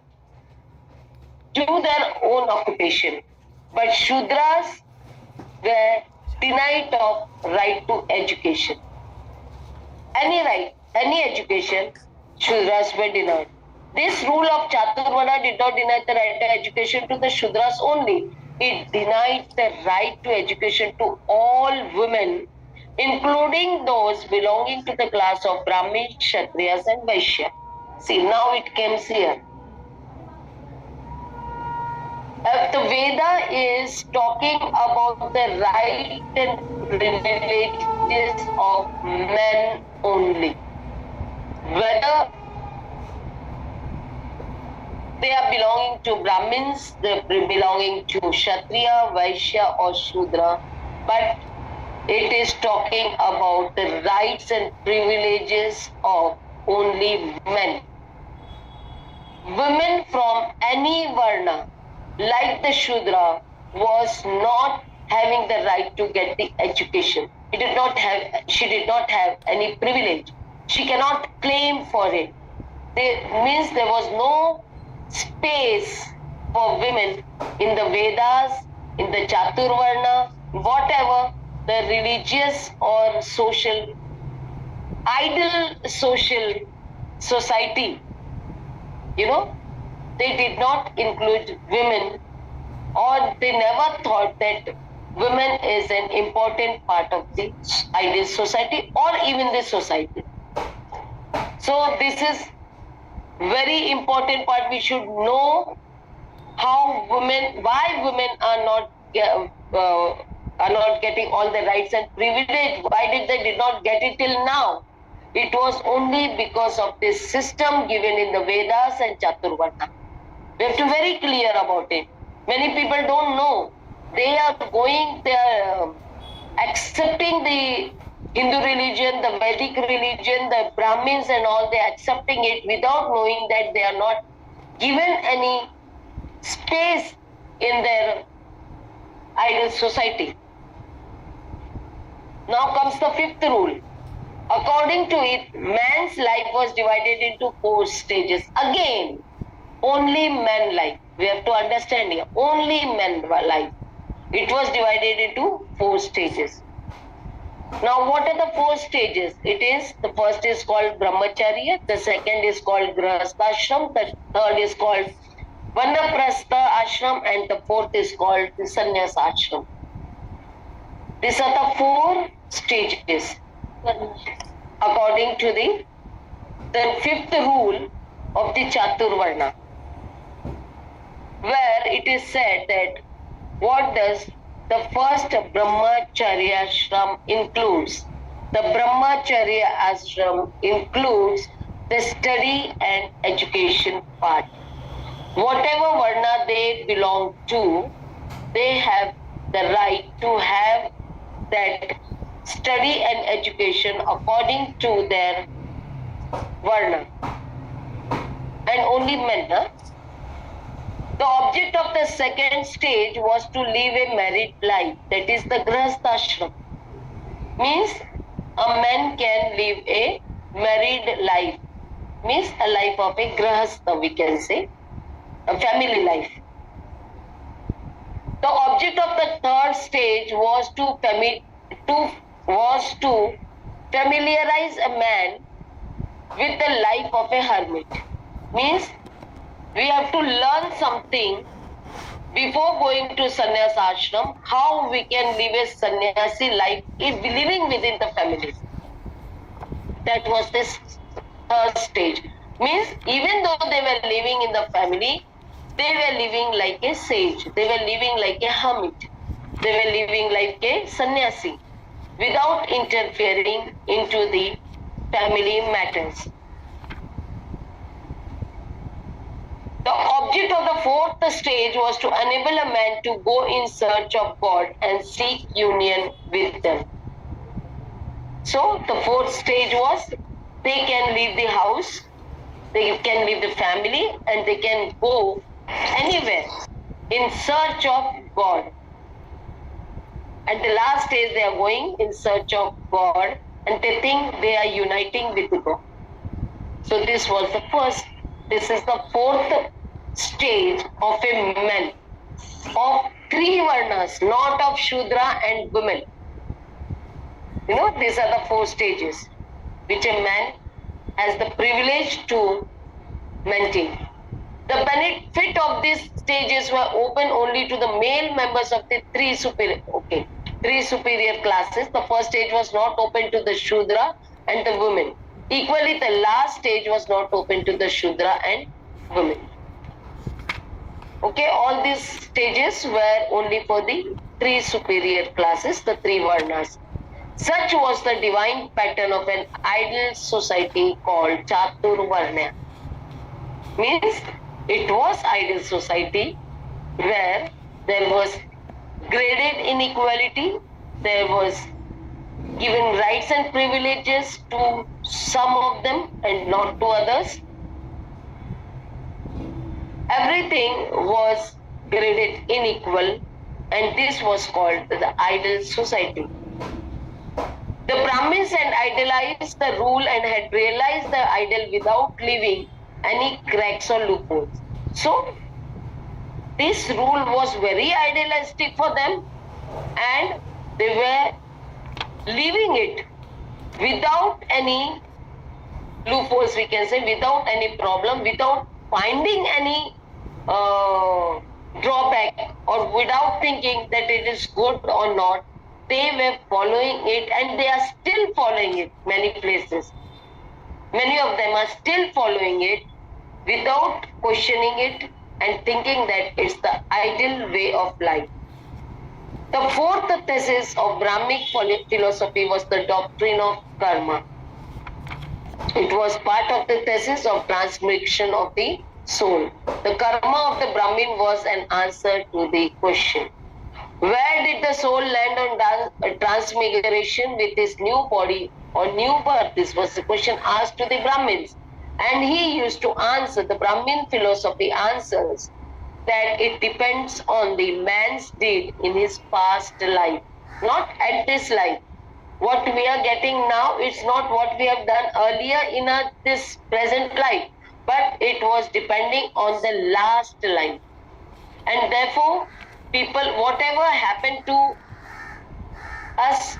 do their own occupation. But Shudras were denied of right to education. Any education, Shudras were denied. This rule of Chaturvarna did not deny the right to education to the Shudras only. It denied the right to education to all women including those belonging to the class of Brahmins, Kshatriyas and Vaishya. See, now it comes here. The Veda is talking about the right and privileges of men only. Whether they are belonging to Brahmins, they are belonging to Kshatriya, Vaishya or Shudra, but it is talking about the rights and privileges of only men. Women from any varna, like the Shudra, was not having the right to get the education. She did not have any privilege. She cannot claim for it. Means there was no space for women in the Vedas, in the Chaturvarna, whatever the religious or social, ideal social society. They did not include women, or they never thought that women is an important part of the ideal society or even the society. So this is very important part. We should know why women are not getting all the rights and privilege. Why did not get it till now? It was only because of this system given in the Vedas and Chaturvarna. We have to be very clear about it. Many people don't know. They are accepting the Hindu religion, the Vedic religion, the Brahmins and all, they are accepting it without knowing that they are not given any space in their ideal society. Now comes the fifth rule. According to it, man's life was divided into 4 stages. Again, only man life. We have to understand here. Only man life. It was divided into 4 stages. Now, what are the 4 stages? The first is called Brahmacharya, the second is called Grahasthashram, the third is called Vanaprastha Ashram, and the fourth is called the Sannyas Ashram. These are the 4 stages. According to the 5th rule of the Chaturvarna, where it is said that what does the first Brahmacharya Ashram includes. The Brahmacharya Ashram includes the study and education part. Whatever varna they belong to, they have the right to have that study and education according to their varna. And only men. The object of the second stage was to live a married life, that is the Grahasthashram. Means a man can live a married life, means a life of a Grahastha, we can say, a family life. The object of the third stage was to familiarize a man with the life of a hermit. Means we have to learn something before going to sannyas ashram, how we can live a sannyasi life if living within the family. That was this third stage. Means even though they were living in the family, they were living like a sage, they were living like a hermit, they were living like a sannyasi without interfering into the family matters. The object of the fourth stage was to enable a man to go in search of God and seek union with them. So the fourth stage was they can leave the house, they can leave the family, and they can go anywhere in search of God. At the last stage they are going in search of God and they think they are uniting with God. So this was the first. This is the fourth stage of a man of 3 varnas, not of Shudra and women. These are the 4 stages which a man has the privilege to maintain. The benefit of these stages were open only to the male members of the 3 superior. Okay, three superior classes. The first stage was not open to the Shudra and the women. Equally, the last stage was not open to the Shudra and women. Okay, all these stages were only for the three superior classes, the three Varnas. Such was the divine pattern of an ideal society called Chaturvarna. Means it was ideal society where there was graded inequality, there was given rights and privileges to some of them and not to others. Everything was graded unequal, and this was called the ideal society. The Brahmins had idealized the rule and had realized the ideal without leaving any cracks or loopholes. So, this rule was very idealistic for them, and they were leaving it without any loopholes, we can say, without any problem, without finding any drawback, or without thinking that it is good or not. They were following it, and they are still following it many places. Many of them are still following it without questioning it and thinking that it's the ideal way of life. The fourth thesis of Brahmic philosophy was the doctrine of karma. It was part of the thesis of transmigration of the soul. The karma of the Brahmin was an answer to the question. Where did the soul land on transmigration with his new body or new birth? This was the question asked to the Brahmins. And he used to answer, the Brahmin philosophy answers that it depends on the man's deed in his past life, not at this life. What we are getting now, it's not what we have done earlier in this present life, but it was depending on the last life. And therefore, people, whatever happened to us,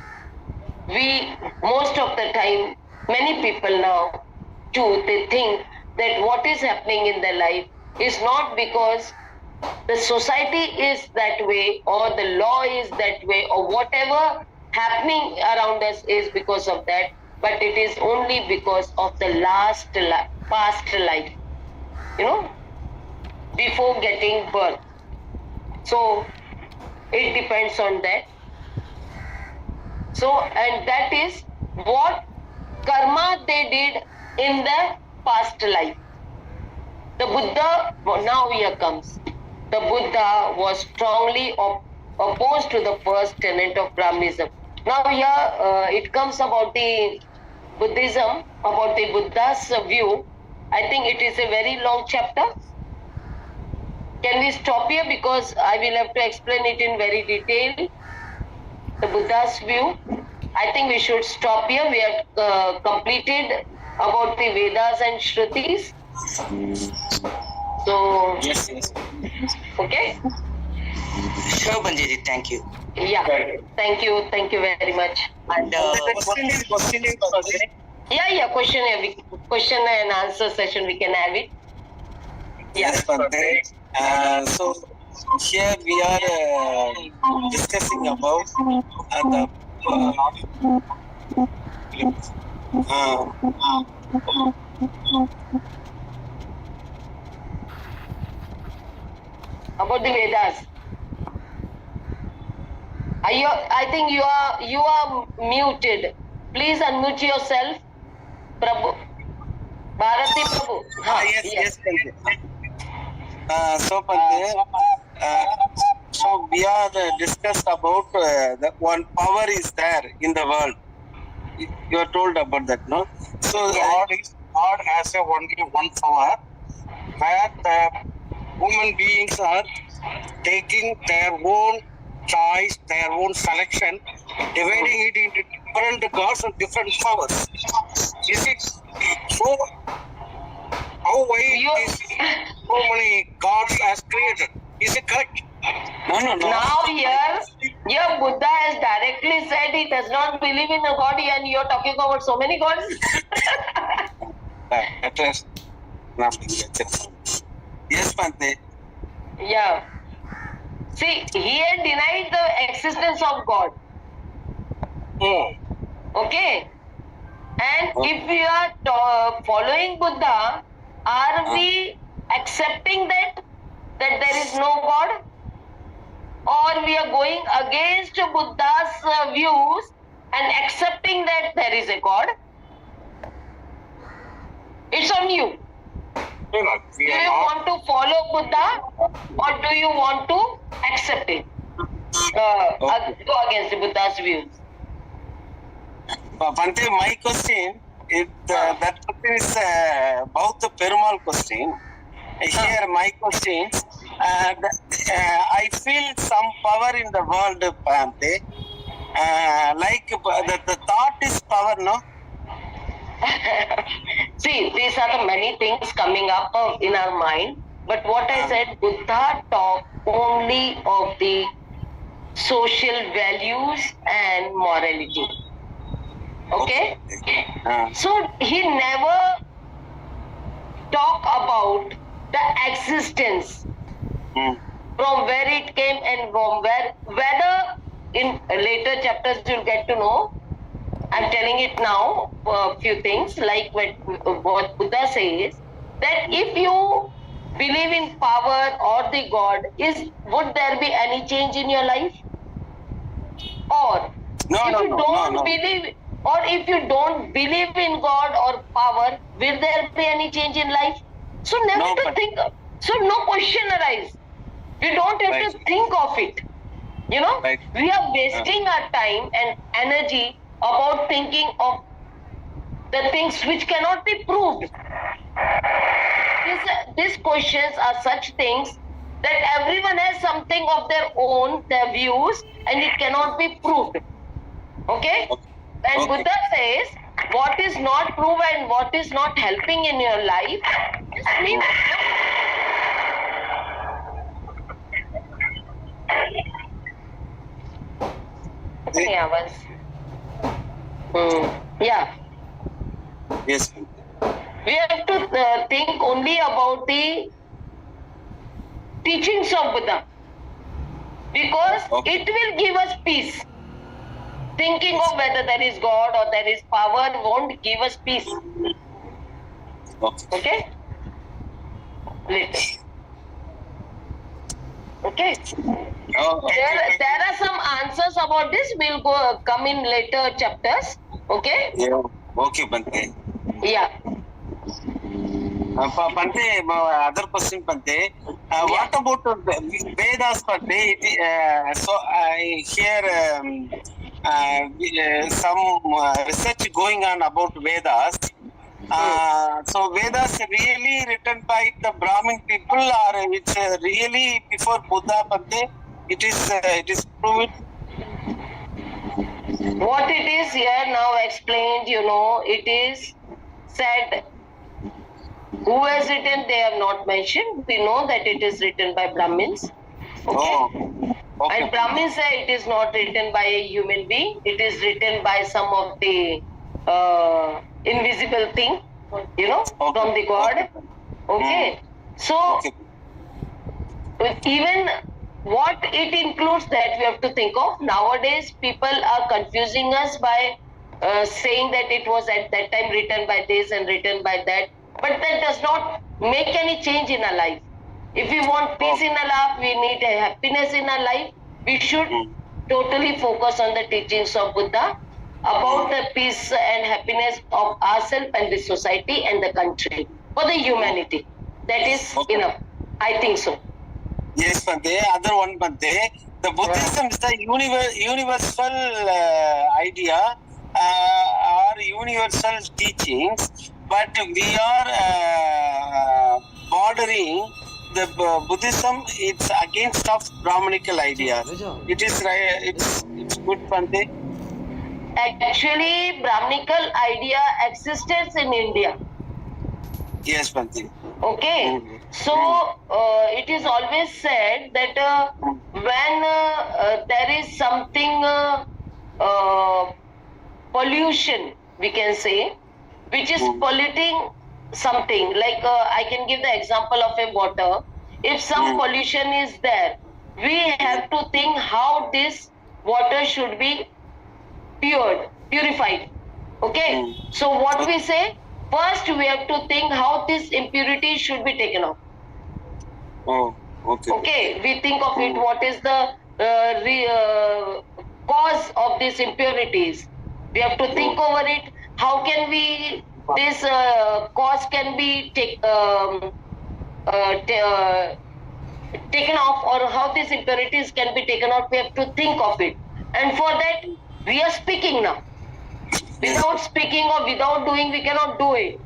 we, most of the time, many people now, too, they think that what is happening in their life is not because the society is that way, or the law is that way, or whatever happening around us is because of that, but it is only because of the past life, before getting birth. So it depends on that. So, and that is what karma they did in the past life. The Buddha, now here comes. The Buddha was strongly opposed to the first tenet of Brahmanism. Now here it comes about the Buddhism, about the Buddha's view. I think it is a very long chapter. Can we stop here, because I will have to explain it in very detail. The Buddha's view. I think we should stop here. We have completed about the Vedas and Shrutis. So, Yes. okay? Sure, Banjiji, thank you. Yeah, thank you very much. And question is Yeah, question and answer session, we can have it. Yeah. Yes, Bante. So here we are discussing about the About the Vedas. I think you are muted. Please unmute yourself, Prabhu. Bharati Prabhu. yes, Bante. So Bante, so we are discussed about the one power is there in the world. You are told about that, no? So God has only one power, where the human beings are taking their own choice, their own selection, dividing it into different gods and different powers. Is it so? How wide is so many gods as created? Is it correct? no. Now here Buddha has directly said he does not believe in a God, and you are talking about so many gods. That is nothing. Yes, Bante. Yeah. See, he had denied the existence of God. Okay? And if we are following Buddha, are we accepting that there is no God? Or we are going against Buddha's views and accepting that there is a God? It's on you. No, no, Do you want to follow Buddha or do you want to accept it? Go against Buddha's views. Bante, my question is that question is about the Perumal question. Here, my question is, I feel some power in the world, Bante. Like the thought is power, no? See, these are the many things coming up in our mind. But what I said, Buddha talked only of the social values and morality. Okay? So he never talk about the existence, from where it came and from whether in later chapters you'll get to know. I'm telling it now, a few things like what Buddha says, that if you believe in power or the God, would there be any change in your life? Or if you don't believe in God or power, will there be any change in life? So never to think. So no question arise. You don't have to think of it. You know, we are wasting our time and energy about thinking of the things which cannot be proved. These questions are such things that everyone has something of their own, their views, and it cannot be proved. Okay? And Buddha says, what is not proved and what is not helping in your life, just leave it. Yeah. Yes. We have to think only about the teachings of Buddha, because it will give us peace. Thinking of whether there is God or there is power won't give us peace. Okay? Later. Okay? There are some answers about this. We'll come in later chapters. Okay? Yeah. Okay, Bante. Yeah. Bante, other question, Bante. What about the Vedas, Bante? So I hear some research going on about Vedas. So Vedas really written by the Brahmin people, or it's really before Buddha, Bante? It is proven. What it is here now explained, it is said. Who has written, they have not mentioned. We know that it is written by Brahmins. Okay? And Brahmins say it is not written by a human being. It is written by some of the invisible thing, from the God. Okay? So, even what it includes, that we have to think of. Nowadays, people are confusing us by saying that it was at that time written by this and written by that. But that does not make any change in our life. If we want peace in our life, we need a happiness in our life, we should totally focus on the teachings of Buddha about the peace and happiness of ourselves and the society and the country, for the humanity. That is enough. I think so. Yes, Bante. Other one, Bante. The Buddhism is the universal idea or universal teachings, but we are bordering the Buddhism. It's against of Brahmanical ideas. It is right. It's good, Bante. Actually, Brahmanical idea existed in India. Yes, Bante. Okay, so it is always said that when there is something pollution, we can say, which is polluting something, like I can give the example of a water. If some pollution is there, we have to think how this water should be purified. Okay. So what we say? First, we have to think how this impurity should be taken off. Oh, okay. Okay, we think of it. What is the cause of these impurities? We have to think over it. How can we this cause can be taken off, or how these impurities can be taken out? We have to think of it, and for that we are speaking now. Without speaking or without doing, we cannot do it.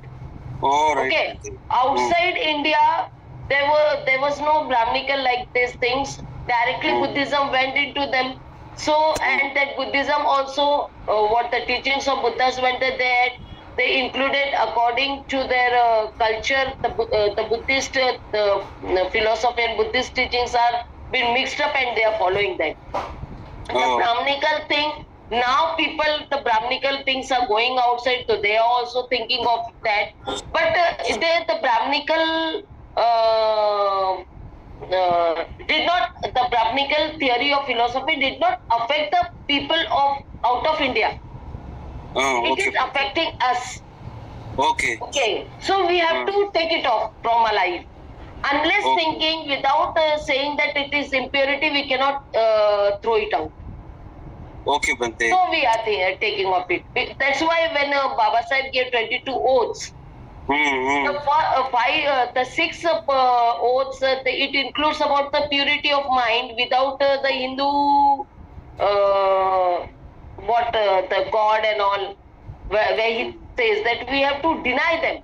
All right. Okay. Outside India, there was no Brahminical like these things. Directly Buddhism went into them. So, and that Buddhism also, what the teachings of Buddhas went there, they included according to their culture, the Buddhist the philosophy and Buddhist teachings are been mixed up, and they are following that. The Brahminical thing, now people, the Brahminical things are going outside, so they are also thinking of that. But the Brahminical the Brahminical theory of philosophy did not affect the people of out of India. It is affecting us. Okay. Okay. So we have to take it off from our life. Unless thinking, without saying that it is impurity, we cannot throw it out. Okay, Bante. So we are taking of it. That's why when Baba Sahib gave 22 oaths, the 6 oaths, it includes about the purity of mind without the Hindu, the God and all, where he says that we have to deny them.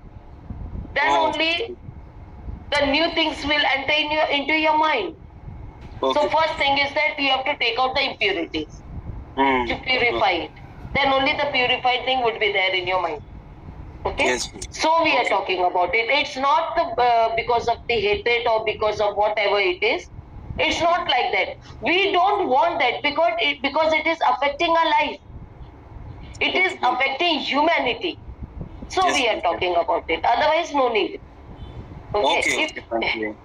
Then only the new things will enter into your mind. Okay. So first thing is that you have to take out the impurities to purify it. Then only the purified thing would be there in your mind. Okay. Yes. So we are talking about it. It's not because of the hatred or because of whatever it is. It's not like that. We don't want that because it is affecting our life. It is affecting humanity. So we are talking about it. Otherwise, no need. Okay.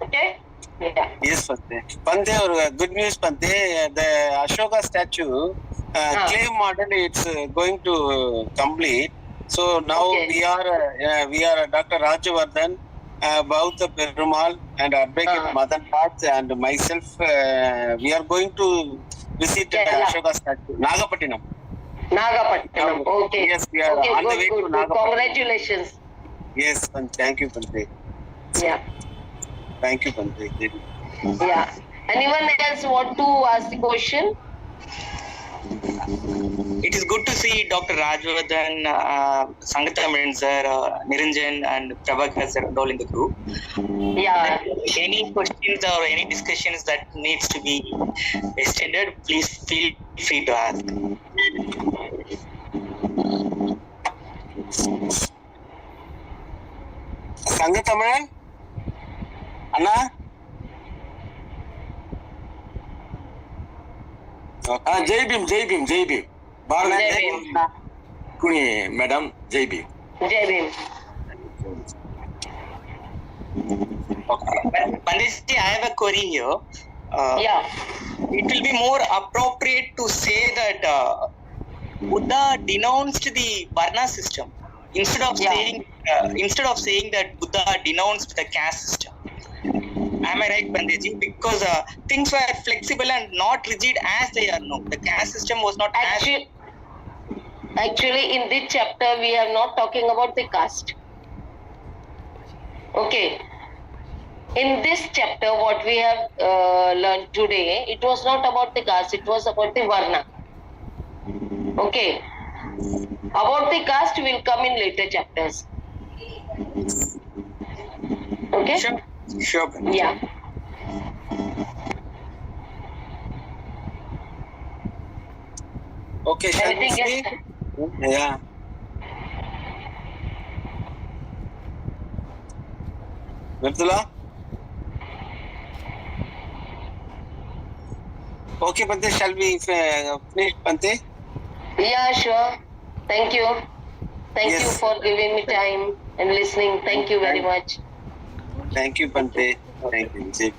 Okay. Yeah. Yes, Bante. Bante, good news, Bante. The Ashoka statue clay model it's going to complete. So now we are Dr. Rajavardhan, Bauta Perumal, and Advocate Madan Path, and myself. We are going to visit the Ashoka statue, Nagapattinam. Nagapattinam. Okay. Yes, we are on the way to Nagapattinam. Congratulations. Yes, thank you, Bante. Yeah. Thank you, Bante. Yeah. Anyone else want to ask the question? It is good to see Dr. Rajavardhan, Sankhya sir, Niranjan and Prabhakar sir all in the group. Yeah. Any questions or any discussions that needs to be extended, please feel free to ask. Sangatamaran? Anna? Jai Bhim. Bhikkhuni, madam, Jai Bhim. Jai Bhim. Panditji, I have a query here. It will be more appropriate to say that Buddha denounced the Varna system instead of saying that Buddha denounced the caste system. Am I right, Panditji? Because things were flexible and not rigid as they are now. The caste system was not Actually, in this chapter, we are not talking about the caste. Okay. In this chapter, what we have learned today, it was not about the caste, it was about the Varna. Okay. About the caste will come in later chapters. Okay? Sure. Yeah. Okay, shall we Anything speak? Yeah. Myrtula? Okay, Bante, shall we finish, Bante? Yeah, sure. Thank you. Thank Yes. you for giving me time and listening. Thank you very much. Thank you, Bante. Thank you.